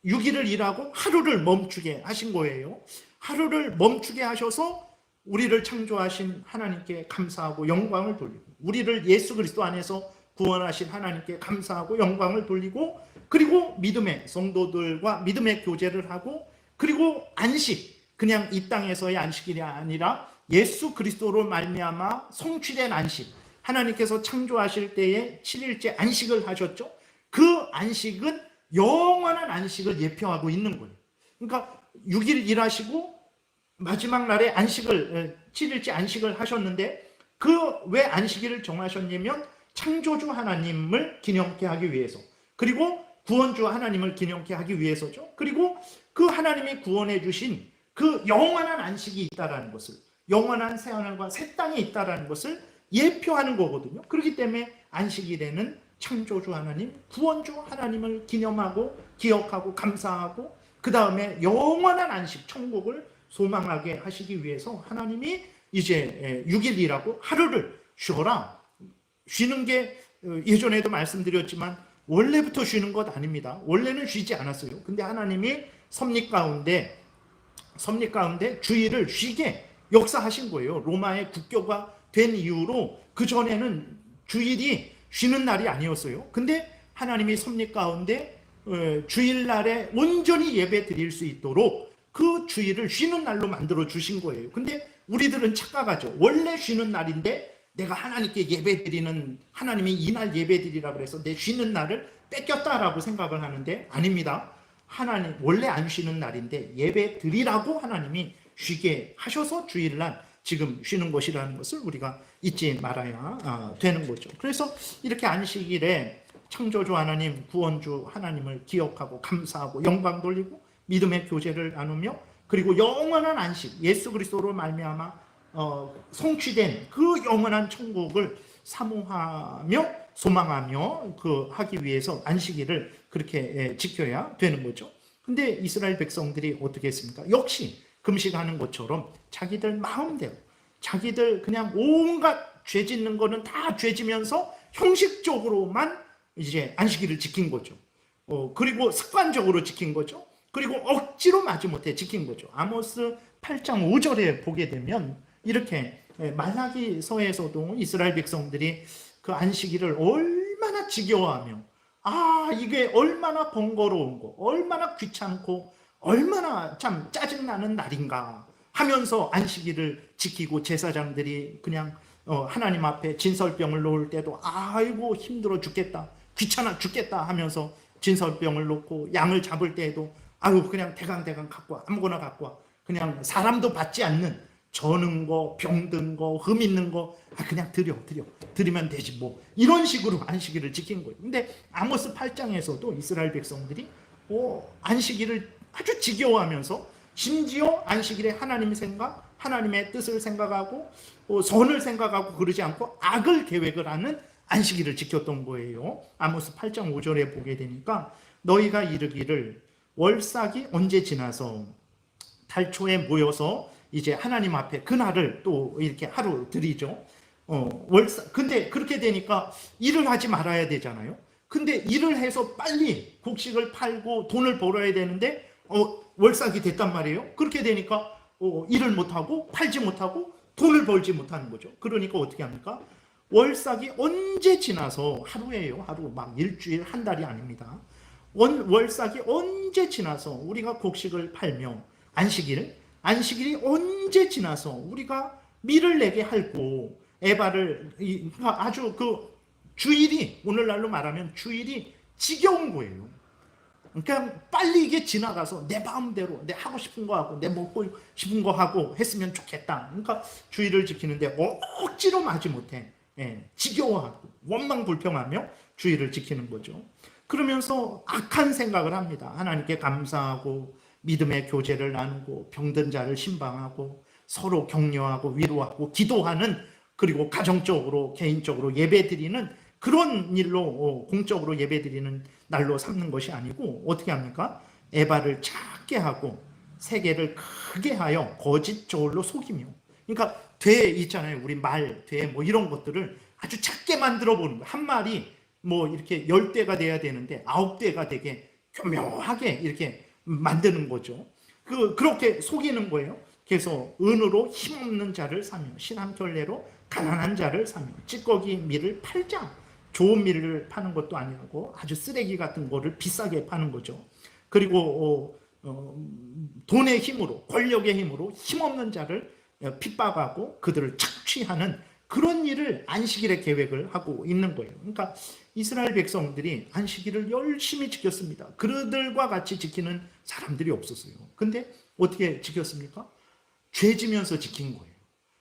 6일을 일하고 하루를 멈추게 하신 거예요. 하루를 멈추게 하셔서 우리를 창조하신 하나님께 감사하고 영광을 돌리고 우리를 예수 그리스도 안에서 구원하신 하나님께 감사하고 영광을 돌리고 그리고 믿음의 성도들과 믿음의 교제를 하고 그리고 안식, 그냥 이 땅에서의 안식이 아니라 예수 그리스도로 말미암아 성취된 안식, 하나님께서 창조하실 때에 7일째 안식을 하셨죠. 그 안식은 영원한 안식을 예표하고 있는 거예요. 그러니까 6일 일하시고 마지막 날에 안식을 7일째 안식을 하셨는데 그 왜 안식일을 정하셨냐면 창조주 하나님을 기념케 하기 위해서 그리고 구원주 하나님을 기념케 하기 위해서죠. 그리고 그 하나님이 구원해 주신 그 영원한 안식이 있다라는 것을 영원한 새하늘과 새 땅이 있다라는 것을 예표하는 거거든요. 그렇기 때문에 안식일에는 창조주 하나님, 구원주 하나님을 기념하고 기억하고 감사하고 그 다음에 영원한 안식, 천국을 소망하게 하시기 위해서 하나님이 이제 6일이라고 하루를 쉬어라. 쉬는 게 예전에도 말씀드렸지만 원래부터 쉬는 것 아닙니다. 원래는 쉬지 않았어요. 근데 하나님이 섭리 가운데 주일을 쉬게 역사하신 거예요. 로마의 국교가 된 이후로 그 전에는 주일이 쉬는 날이 아니었어요. 근데 하나님이 섭리 가운데 주일날에 온전히 예배 드릴 수 있도록 그 주일을 쉬는 날로 만들어 주신 거예요. 근데 우리들은 착각하죠. 원래 쉬는 날인데 내가 하나님께 예배 드리는, 하나님이 이날 예배 드리라 그래서 내 쉬는 날을 뺏겼다라고 생각을 하는데 아닙니다. 하나님 원래 안 쉬는 날인데 예배 드리라고 하나님이 쉬게 하셔서 주일날 지금 쉬는 것이라는 것을 우리가 잊지 말아야 되는 거죠. 그래서 이렇게 안식일에 창조주 하나님, 구원주 하나님을 기억하고 감사하고 영광 돌리고 믿음의 교제를 나누며 그리고 영원한 안식, 예수 그리스도로 말미암아 성취된 그 영원한 천국을 사모하며 소망하며 하기 위해서 안식일을 그렇게 지켜야 되는 거죠. 근데 이스라엘 백성들이 어떻게 했습니까? 역시 금식하는 것처럼 자기들 마음대로 자기들 그냥 온갖 죄 짓는 거는 다 죄 지면서 형식적으로만 이제 안식일을 지킨 거죠. 그리고 습관적으로 지킨 거죠. 그리고 억지로 마지못해 지킨 거죠. 아모스 8장 5절에 보게 되면 이렇게 말라기서에서도 이스라엘 백성들이 그 안식일을 얼마나 지겨워하며 이게 얼마나 번거로운 거, 얼마나 귀찮고 얼마나 참 짜증나는 날인가 하면서 안식일을 지키고 제사장들이 그냥 하나님 앞에 진설병을 놓을 때도 아이고 힘들어 죽겠다, 귀찮아 죽겠다 하면서 진설병을 놓고 양을 잡을 때에도 아유 그냥 대강 갖고 와, 아무거나 갖고 와, 그냥 사람도 받지 않는 저는 거, 병든 거, 흠 있는 거 그냥 드리면 되지 뭐, 이런 식으로 안식일을 지킨 거예요. 근데 아모스 8장에서도 이스라엘 백성들이 안식일을 아주 지겨워하면서 심지어 안식일에 하나님 생각, 하나님의 뜻을 생각하고 선을 생각하고 그러지 않고 악을 계획을 하는 안식일을 지켰던 거예요. 아모스 8장 5절에 보게 되니까 너희가 이르기를 월삭이 언제 지나서 달초에 모여서 이제 하나님 앞에 그날을 또 이렇게 하루 드리죠. 근데 그렇게 되니까 일을 하지 말아야 되잖아요. 근데 일을 해서 빨리 곡식을 팔고 돈을 벌어야 되는데 월삭이 됐단 말이에요. 그렇게 되니까 일을 못하고 팔지 못하고 돈을 벌지 못하는 거죠. 그러니까 어떻게 합니까? 월삭이 언제 지나서, 하루예요. 하루, 막 일주일, 한 달이 아닙니다. 월삭이 언제 지나서 우리가 곡식을 팔며 안식일이 언제 지나서 우리가 밀을 내게 할고 에바를, 아주 그 주일이, 오늘날로 말하면 주일이 지겨운 거예요. 그러니까 빨리 이게 지나가서 내 마음대로 내 하고 싶은 거 하고 내 먹고 싶은 거 하고 했으면 좋겠다. 그러니까 주일을 지키는데 억지로 마지못해 지겨워하고 원망불평하며 주일을 지키는 거죠. 그러면서 악한 생각을 합니다. 하나님께 감사하고 믿음의 교제를 나누고 병든 자를 신방하고 서로 격려하고 위로하고 기도하는, 그리고 가정적으로 개인적으로 예배드리는 그런 일로 공적으로 예배드리는 날로 삼는 것이 아니고 어떻게 합니까? 에바를 작게 하고 세계를 크게 하여 거짓 저울로 속이며, 그러니까 돼 있잖아요. 우리 말, 돼 뭐 이런 것들을 아주 작게 만들어 보는 거예요. 한 마리 뭐 이렇게 10대가 돼야 되는데 9대가 되게 교묘하게 이렇게 만드는 거죠. 그렇게 속이는 거예요. 그래서 은으로 힘없는 자를 사며 신한 결례로 가난한 자를 사며 찌꺼기 밀을 팔자. 좋은 밀을 파는 것도 아니고 아주 쓰레기 같은 거를 비싸게 파는 거죠. 그리고 돈의 힘으로, 권력의 힘으로 힘없는 자를 핍박하고 그들을 착취하는 그런 일을 안식일에 계획을 하고 있는 거예요. 그러니까 이스라엘 백성들이 안식일을 열심히 지켰습니다. 그들과 같이 지키는 사람들이 없었어요. 근데 어떻게 지켰습니까? 죄지면서 지킨 거예요.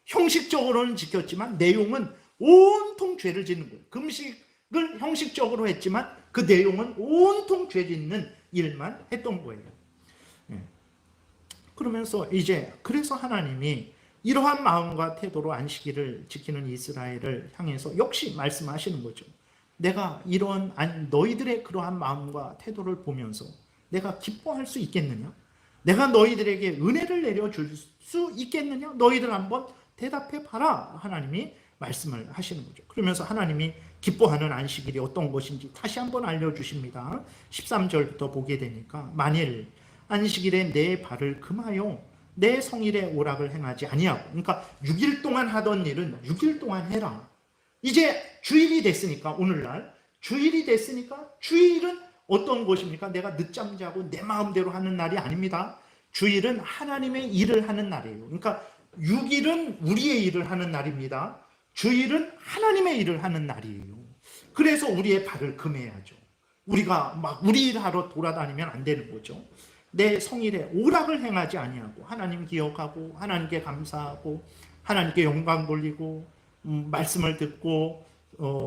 형식적으로는 지켰지만 내용은 온통 죄를 짓는 거예요. 금식을 형식적으로 했지만 그 내용은 온통 죄 짓는 일만 했던 거예요. 그러면서 이제 그래서 하나님이 이러한 마음과 태도로 안식일을 지키는 이스라엘을 향해서 역시 말씀하시는 거죠. 내가 이런 너희들의 그러한 마음과 태도를 보면서 내가 기뻐할 수 있겠느냐? 내가 너희들에게 은혜를 내려줄 수 있겠느냐? 너희들 한번 대답해 봐라. 하나님이 말씀을 하시는 거죠. 그러면서 하나님이 기뻐하는 안식일이 어떤 것인지 다시 한번 알려주십니다. 13절부터 보게 되니까 만일 안식일에 내 발을 금하여 내 성일에 오락을 행하지 아니하고, 그러니까 6일 동안 하던 일은 6일 동안 해라. 이제 주일이 됐으니까, 오늘날 주일이 됐으니까, 주일은 어떤 것입니까? 내가 늦잠 자고 내 마음대로 하는 날이 아닙니다. 주일은 하나님의 일을 하는 날이에요. 그러니까 6일은 우리의 일을 하는 날입니다. 주일은 하나님의 일을 하는 날이에요. 그래서 우리의 발을 금해야죠. 우리가 막 우리 일하러 돌아다니면 안 되는 거죠. 내 성일에 오락을 행하지 아니하고 하나님 기억하고 하나님께 감사하고 하나님께 영광 돌리고 말씀을 듣고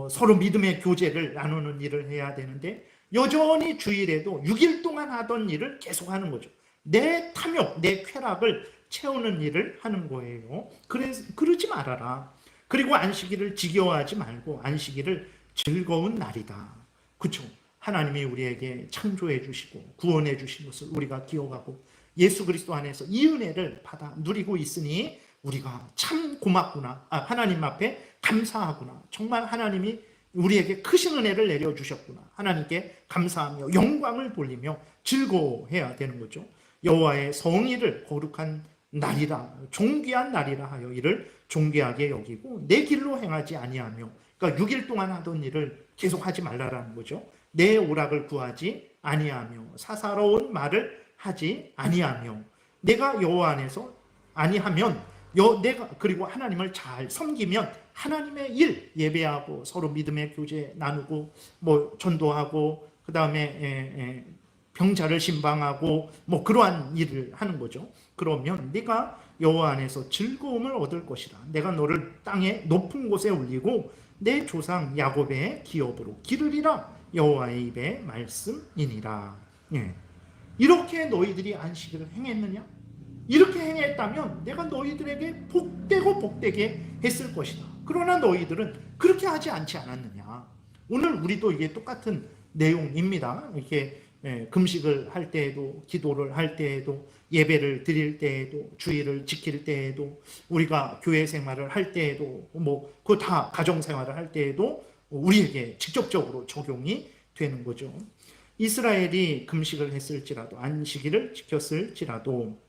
서로 믿음의 교제를 나누는 일을 해야 되는데, 여전히 주일에도 6일 동안 하던 일을 계속하는 거죠. 내 탐욕, 내 쾌락을 채우는 일을 하는 거예요. 그러지 말아라. 그리고 안식일을 지겨워하지 말고 안식일을 즐거운 날이다. 그렇죠? 하나님이 우리에게 창조해 주시고 구원해 주신 것을 우리가 기억하고 예수 그리스도 안에서 이 은혜를 받아 누리고 있으니 우리가 참 고맙구나. 하나님 앞에 감사하구나. 정말 하나님이 우리에게 크신 은혜를 내려주셨구나. 하나님께 감사하며 영광을 돌리며 즐거워해야 되는 거죠. 여호와의 성일을 거룩한 날이라, 존귀한 날이라 하여 이를 존귀하게 여기고 내 길로 행하지 아니하며, 그러니까 6일 동안 하던 일을 계속하지 말라라는 거죠. 내 오락을 구하지 아니하며 사사로운 말을 하지 아니하며, 내가 여호와 안에서 아니하면 내가 그리고 하나님을 잘 섬기면 하나님의 일, 예배하고 서로 믿음의 교제 나누고 뭐 전도하고 그 다음에 병자를 신방하고 뭐 그러한 일을 하는 거죠. 그러면 네가 여호와 안에서 즐거움을 얻을 것이라. 내가 너를 땅의 높은 곳에 올리고 내 조상 야곱의 기업으로 기르리라. 여호와의 입의 말씀이니라. 이렇게 너희들이 안식일을 행했느냐? 이렇게 행했다면 내가 너희들에게 복되고 복되게 했을 것이다. 그러나 너희들은 그렇게 하지 않지 않았느냐? 오늘 우리도 이게 똑같은 내용입니다. 이렇게 금식을 할 때에도, 기도를 할 때에도, 예배를 드릴 때에도, 주일을 지킬 때에도, 우리가 교회 생활을 할 때에도, 뭐 그 다 가정 생활을 할 때에도 우리에게 직접적으로 적용이 되는 거죠. 이스라엘이 금식을 했을지라도, 안식일을 지켰을지라도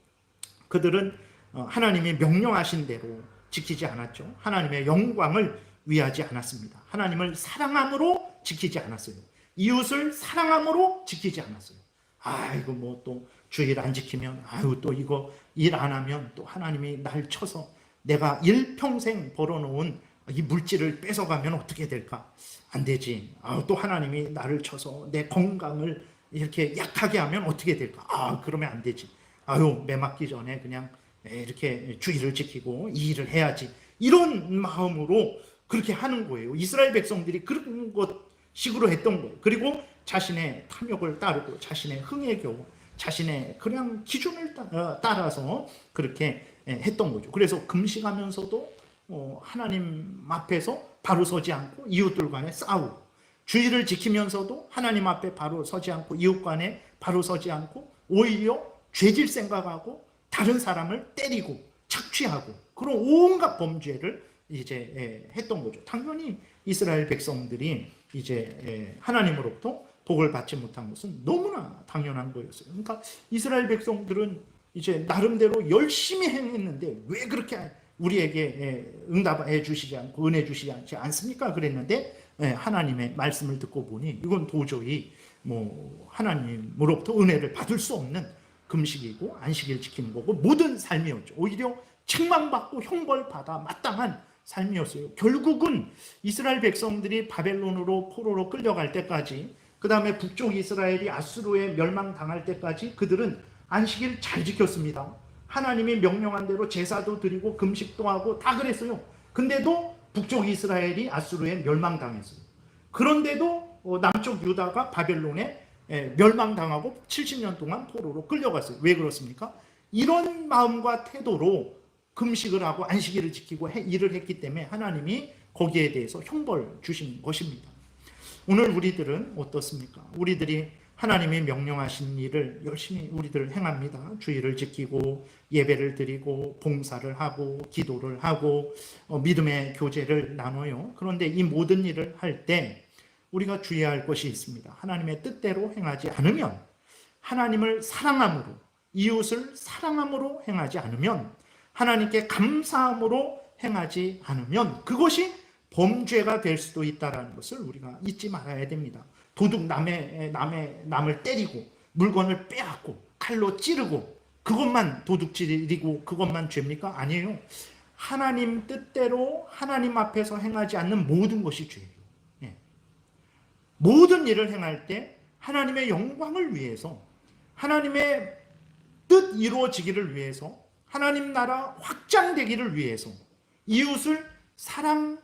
그들은 하나님이 명령하신 대로 지키지 않았죠. 하나님의 영광을 위하지 않았습니다. 하나님을 사랑함으로 지키지 않았어요. 이웃을 사랑함으로 지키지 않았어요. 이거 뭐 또 주일 안 지키면, 또 이거 일 안 하면 또 하나님이 날 쳐서 내가 일평생 벌어놓은 이 물질을 뺏어가면 어떻게 될까? 안 되지. 또 하나님이 나를 쳐서 내 건강을 이렇게 약하게 하면 어떻게 될까? 그러면 안 되지. 매 맞기 전에 그냥 이렇게 주일을 지키고 이 일을 해야지. 이런 마음으로 그렇게 하는 거예요. 이스라엘 백성들이 그런 것 식으로 했던 거예요. 그리고 자신의 탐욕을 따르고 자신의 흥에 겨워 자신의 그냥 기준을 따라서 그렇게 했던 거죠. 그래서 금식하면서도 하나님 앞에서 바로 서지 않고 이웃들 간에 싸우고, 주의를 지키면서도 하나님 앞에 바로 서지 않고 이웃 간에 바로 서지 않고 오히려 죄질 생각하고 다른 사람을 때리고 착취하고 그런 온갖 범죄를 이제 했던 거죠. 당연히 이스라엘 백성들이 이제 하나님으로부터 복을 받지 못한 것은 너무나 당연한 거였어요. 그러니까 이스라엘 백성들은 이제 나름대로 열심히 행했는데 왜 그렇게 우리에게 응답해 주시지 않고 은혜 주시지 않습니까? 그랬는데 하나님의 말씀을 듣고 보니 이건 도저히 뭐 하나님으로부터 은혜를 받을 수 없는 금식이고 안식일 지키는 거고 모든 삶이었죠. 오히려 책망받고 형벌받아 마땅한 삶이었어요. 결국은 이스라엘 백성들이 바벨론으로 포로로 끌려갈 때까지, 그 다음에 북쪽 이스라엘이 아수르에 멸망당할 때까지 그들은 안식일 잘 지켰습니다. 하나님이 명령한 대로 제사도 드리고 금식도 하고 다 그랬어요. 근데도 북쪽 이스라엘이 아수르에 멸망당했어요. 그런데도 남쪽 유다가 바벨론에 멸망당하고 70년 동안 포로로 끌려갔어요. 왜 그렇습니까? 이런 마음과 태도로 금식을 하고 안식일을 지키고 일을 했기 때문에 하나님이 거기에 대해서 형벌 주신 것입니다. 오늘 우리들은 어떻습니까? 우리들이 하나님이 명령하신 일을 열심히 우리들 행합니다. 주의를 지키고 예배를 드리고 봉사를 하고 기도를 하고 믿음의 교제를 나눠요. 그런데 이 모든 일을 할 때 우리가 주의할 것이 있습니다. 하나님의 뜻대로 행하지 않으면, 하나님을 사랑함으로, 이웃을 사랑함으로 행하지 않으면, 하나님께 감사함으로 행하지 않으면 그것이 범죄가 될 수도 있다는 것을 우리가 잊지 말아야 됩니다. 도둑 남을 때리고 물건을 빼앗고 칼로 찌르고 그것만 도둑질이고 그것만 죄입니까? 아니에요. 하나님 뜻대로 하나님 앞에서 행하지 않는 모든 것이 죄예요. 모든 일을 행할 때 하나님의 영광을 위해서, 하나님의 뜻 이루어지기를 위해서, 하나님 나라 확장되기를 위해서, 이웃을 사랑하기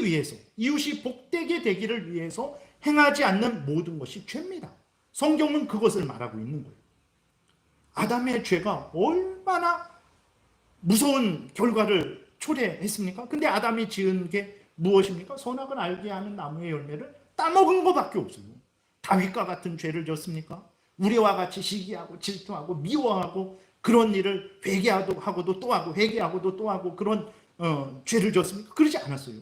위해서, 이웃이 복되게 되기를 위해서 행하지 않는 모든 것이 죄입니다. 성경은 그것을 말하고 있는 거예요. 아담의 죄가 얼마나 무서운 결과를 초래했습니까? 근데 아담이 지은 게 무엇입니까? 선악을 알게 하는 나무의 열매를 따먹은 것밖에 없어요. 다윗과 같은 죄를 졌습니까? 우리와 같이 시기하고 질투하고 미워하고 그런 일을 회개하고도 또 하고 회개하고도 또 하고 그런 죄를 졌습니까? 그러지 않았어요.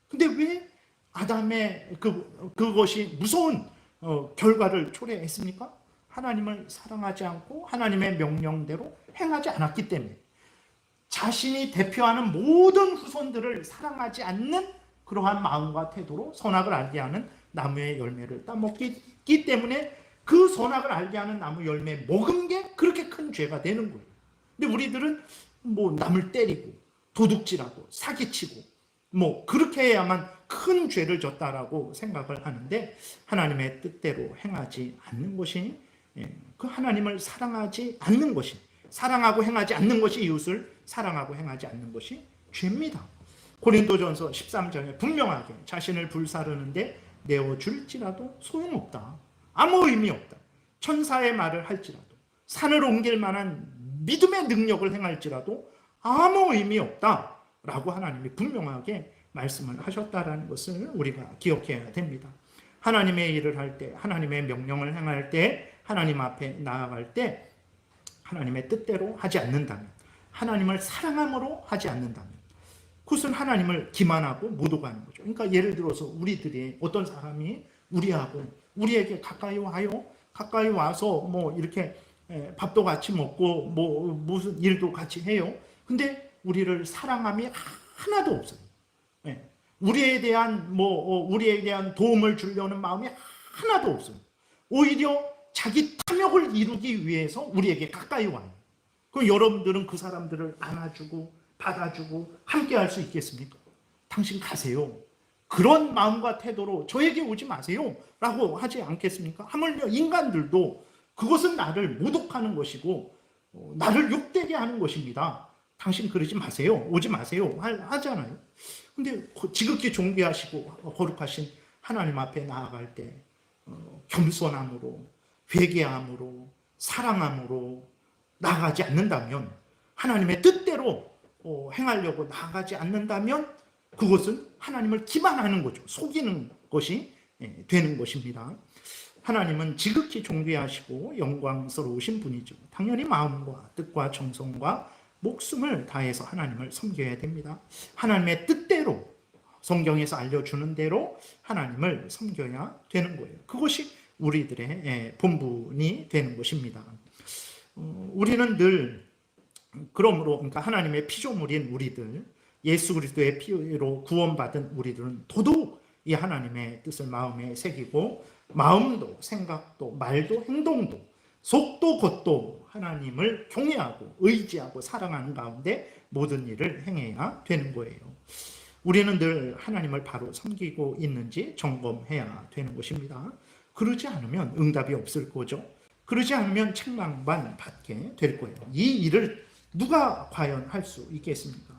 근데 왜 아담의 그것이 무서운 결과를 초래했습니까? 하나님을 사랑하지 않고 하나님의 명령대로 행하지 않았기 때문에, 자신이 대표하는 모든 후손들을 사랑하지 않는 그러한 마음과 태도로 선악을 알게 하는 나무의 열매를 따먹기 때문에 그 선악을 알게 하는 나무 열매 먹은 게 그렇게 큰 죄가 되는 거예요. 근데 우리들은 뭐 남을 때리고 도둑질하고 사기치고 뭐 그렇게 해야만 큰 죄를 졌다라고 생각을 하는데, 하나님의 뜻대로 행하지 않는 것이, 그 하나님을 사랑하지 않는 것이, 사랑하고 행하지 않는 것이, 이웃을 사랑하고 행하지 않는 것이 죄입니다. 고린도전서 13장에 분명하게 자신을 불사르는데 내어줄지라도 소용없다. 아무 의미 없다. 천사의 말을 할지라도, 산을 옮길 만한 믿음의 능력을 행할지라도 아무 의미 없다 라고 하나님이 분명하게 말씀을 하셨다라는 것을 우리가 기억해야 됩니다. 하나님의 일을 할 때, 하나님의 명령을 행할 때, 하나님 앞에 나아갈 때 하나님의 뜻대로 하지 않는다면, 하나님을 사랑함으로 하지 않는다면 그것은 하나님을 기만하고 모독하는 거죠. 그러니까 예를 들어서 우리들이 어떤 사람이 우리에게 가까이 와요. 가까이 와서 뭐 이렇게 밥도 같이 먹고 뭐 무슨 일도 같이 해요. 근데 우리를 사랑함이 하나도 없어요. 우리에 대한 도움을 주려는 마음이 하나도 없어요. 오히려 자기 탐욕을 이루기 위해서 우리에게 가까이 와요. 그럼 여러분들은 그 사람들을 안아주고 받아주고 함께 할 수 있겠습니까? 당신 가세요. 그런 마음과 태도로 저에게 오지 마세요 라고 하지 않겠습니까? 하물며 인간들도 그것은 나를 모독하는 것이고 나를 욕되게 하는 것입니다. 당신 그러지 마세요. 오지 마세요. 하잖아요. 근데 지극히 존귀하시고 거룩하신 하나님 앞에 나아갈 때 겸손함으로, 회개함으로, 사랑함으로 나아가지 않는다면, 하나님의 뜻대로 행하려고 나아가지 않는다면 그것은 하나님을 기만하는 거죠. 속이는 것이 되는 것입니다. 하나님은 지극히 존귀하시고 영광스러우신 분이죠. 당연히 마음과 뜻과 정성과 목숨을 다해서 하나님을 섬겨야 됩니다. 하나님의 뜻대로, 성경에서 알려주는 대로 하나님을 섬겨야 되는 거예요. 그것이 우리들의 본분이 되는 것입니다. 우리는 늘 그러므로, 그러니까 하나님의 피조물인 우리들, 예수 그리스도의 피로 구원받은 우리들은 더더욱 이 하나님의 뜻을 마음에 새기고, 마음도 생각도 말도 행동도 속도 겉도 하나님을 경외하고 의지하고 사랑하는 가운데 모든 일을 행해야 되는 거예요. 우리는 늘 하나님을 바로 섬기고 있는지 점검해야 되는 것입니다. 그러지 않으면 응답이 없을 거죠. 그러지 않으면 책망만 받게 될 거예요. 이 일을 누가 과연 할 수 있겠습니까?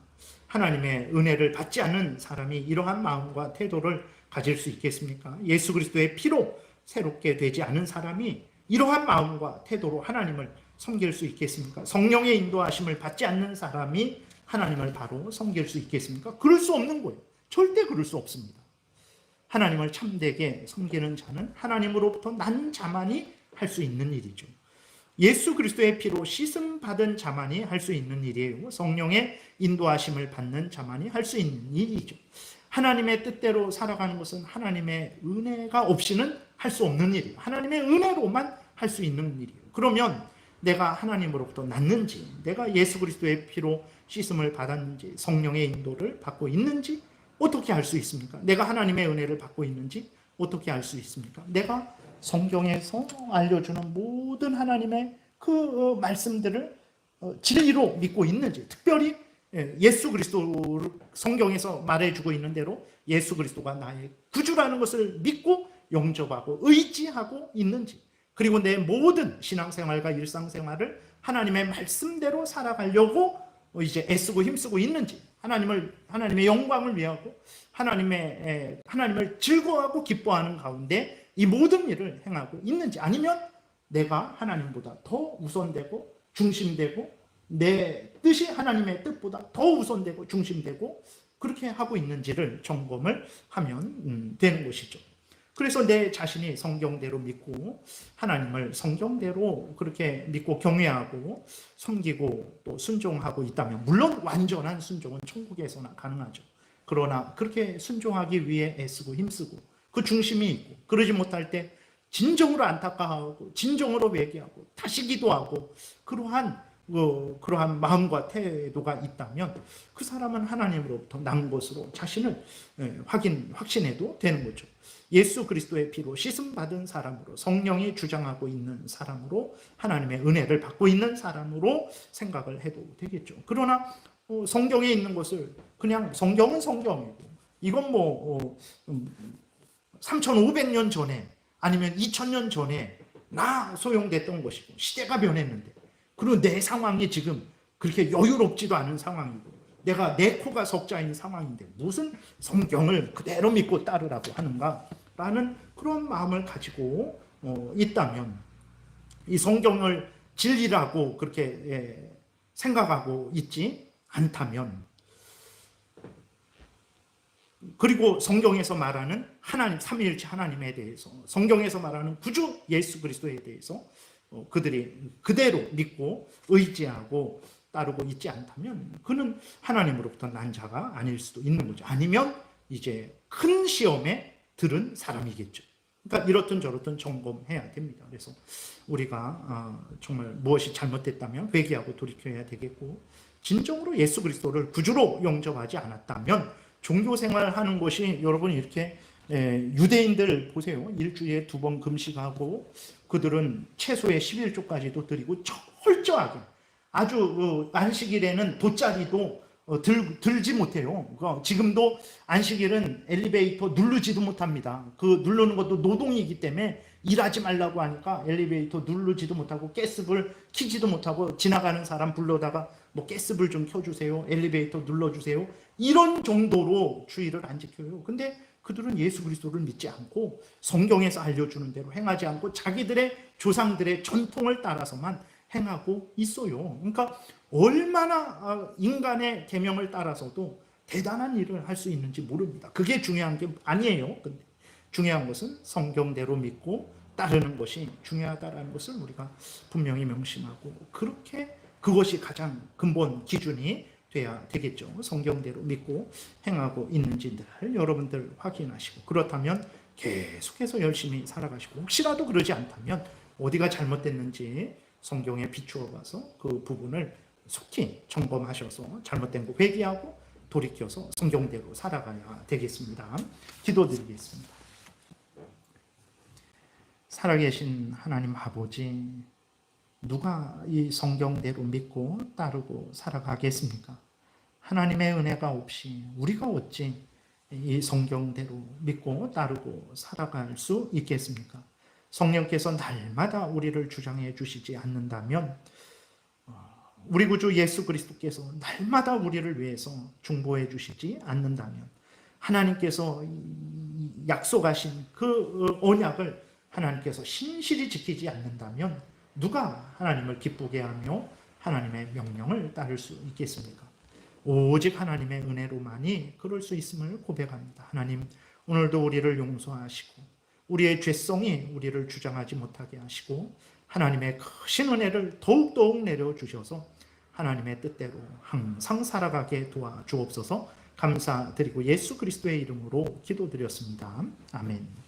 하나님의 은혜를 받지 않는 사람이 이러한 마음과 태도를 가질 수 있겠습니까? 예수 그리스도의 피로 새롭게 되지 않은 사람이 이러한 마음과 태도로 하나님을 섬길 수 있겠습니까? 성령의 인도하심을 받지 않는 사람이 하나님을 바로 섬길 수 있겠습니까? 그럴 수 없는 거예요. 절대 그럴 수 없습니다. 하나님을 참되게 섬기는 자는 하나님으로부터 난 자만이 할 수 있는 일이죠. 예수 그리스도의 피로 씻음 받은 자만이 할 수 있는 일이에요. 성령의 인도하심을 받는 자만이 할 수 있는 일이죠. 하나님의 뜻대로 살아가는 것은 하나님의 은혜가 없이는 할 수 없는 일이에요. 하나님의 은혜로만 할 수 있는 일이에요. 그러면 내가 하나님으로부터 났는지, 내가 예수 그리스도의 피로 씻음을 받았는지, 성령의 인도를 받고 있는지 어떻게 알 수 있습니까? 내가 하나님의 은혜를 받고 있는지 어떻게 알 수 있습니까? 내가 성경에서 알려주는 모든 하나님의 그 말씀들을 진리로 믿고 있는지, 특별히 예수 그리스도, 성경에서 말해주고 있는 대로 예수 그리스도가 나의 구주라는 것을 믿고 영접하고 의지하고 있는지, 그리고 내 모든 신앙생활과 일상생활을 하나님의 말씀대로 살아가려고 이제 애쓰고 힘쓰고 있는지, 하나님의 영광을 위하고 하나님을 즐거워하고 기뻐하는 가운데 이 모든 일을 행하고 있는지, 아니면 내가 하나님보다 더 우선되고 중심되고 내 뜻이 하나님의 뜻보다 더 우선되고 중심되고 그렇게 하고 있는지를 점검을 하면 되는 것이죠. 그래서 내 자신이 성경대로 믿고 하나님을 성경대로 그렇게 믿고 경외하고 섬기고 또 순종하고 있다면, 물론 완전한 순종은 천국에서나 가능하죠. 그러나 그렇게 순종하기 위해 애쓰고 힘쓰고 그 중심이 있고, 그러지 못할 때 진정으로 안타까워하고 진정으로 회개하고 다시 기도하고 그러한 마음과 태도가 있다면 그 사람은 하나님으로부터 난 것으로 자신을 확신해도 되는 거죠. 예수 그리스도의 피로 씻음 받은 사람으로, 성령이 주장하고 있는 사람으로, 하나님의 은혜를 받고 있는 사람으로 생각을 해도 되겠죠. 그러나 성경에 있는 것을 그냥 성경은 성경이고, 이건 3,500년 전에 아니면 2,000년 전에 나 소용됐던 것이고, 시대가 변했는데, 그리고 내 상황이 지금 그렇게 여유롭지도 않은 상황이고, 내가 내 코가 석자인 상황인데 무슨 성경을 그대로 믿고 따르라고 하는가라는 그런 마음을 가지고 있다면, 이 성경을 진리라고 그렇게 생각하고 있지 않다면, 그리고 성경에서 말하는 하나님, 삼위일체 하나님에 대해서, 성경에서 말하는 구주 예수 그리스도에 대해서 그들이 그대로 믿고 의지하고 따르고 있지 않다면 그는 하나님으로부터 난 자가 아닐 수도 있는 거죠. 아니면 이제 큰 시험에 들은 사람이겠죠. 그러니까 이렇든 저렇든 점검해야 됩니다. 그래서 우리가 정말 무엇이 잘못됐다면 회개하고 돌이켜야 되겠고, 진정으로 예수 그리스도를 구주로 영접하지 않았다면 종교생활 하는 것이, 여러분 이렇게 유대인들 보세요. 일주일에 2번 금식하고 그들은 최소의 11조까지도 드리고 철저하게, 아주 안식일에는 돗자리도 들지 못해요. 지금도 안식일은 엘리베이터 누르지도 못합니다. 그 누르는 것도 노동이기 때문에 일하지 말라고 하니까 엘리베이터 누르지도 못하고 가스불 켜지도 못하고 지나가는 사람 불러다가 뭐 가스불 좀 켜주세요, 엘리베이터 눌러주세요, 이런 정도로 주의를 안 지켜요. 근데 그들은 예수 그리스도를 믿지 않고 성경에서 알려주는 대로 행하지 않고 자기들의 조상들의 전통을 따라서만 행하고 있어요. 그러니까 얼마나 인간의 계명을 따라서도 대단한 일을 할 수 있는지 모릅니다. 그게 중요한 게 아니에요. 근데 중요한 것은 성경대로 믿고 따르는 것이 중요하다는 것을 우리가 분명히 명심하고, 그렇게 그것이 가장 근본 기준이 돼야 되겠죠. 성경대로 믿고 행하고 있는지 늘 여러분들 확인하시고, 그렇다면 계속해서 열심히 살아가시고, 혹시라도 그러지 않다면 어디가 잘못됐는지 성경에 비추어 봐서 그 부분을 속히 점검하셔서 잘못된 거 회개하고 돌이켜서 성경대로 살아가야 되겠습니다. 기도드리겠습니다. 살아계신 하나님 아버지, 누가 이 성경대로 믿고 따르고 살아가겠습니까? 하나님의 은혜가 없이 우리가 어찌 이 성경대로 믿고 따르고 살아갈 수 있겠습니까? 성령께서 날마다 우리를 주장해 주시지 않는다면, 우리 구주 예수 그리스도께서 날마다 우리를 위해서 중보해 주시지 않는다면, 하나님께서 약속하신 그 언약을 하나님께서 신실히 지키지 않는다면 누가 하나님을 기쁘게 하며 하나님의 명령을 따를 수 있겠습니까? 오직 하나님의 은혜로만이 그럴 수 있음을 고백합니다. 하나님, 오늘도 우리를 용서하시고 우리의 죄성이 우리를 주장하지 못하게 하시고 하나님의 크신 은혜를 더욱더욱 내려주셔서 하나님의 뜻대로 항상 살아가게 도와주옵소서. 감사드리고 예수 그리스도의 이름으로 기도드렸습니다. 아멘.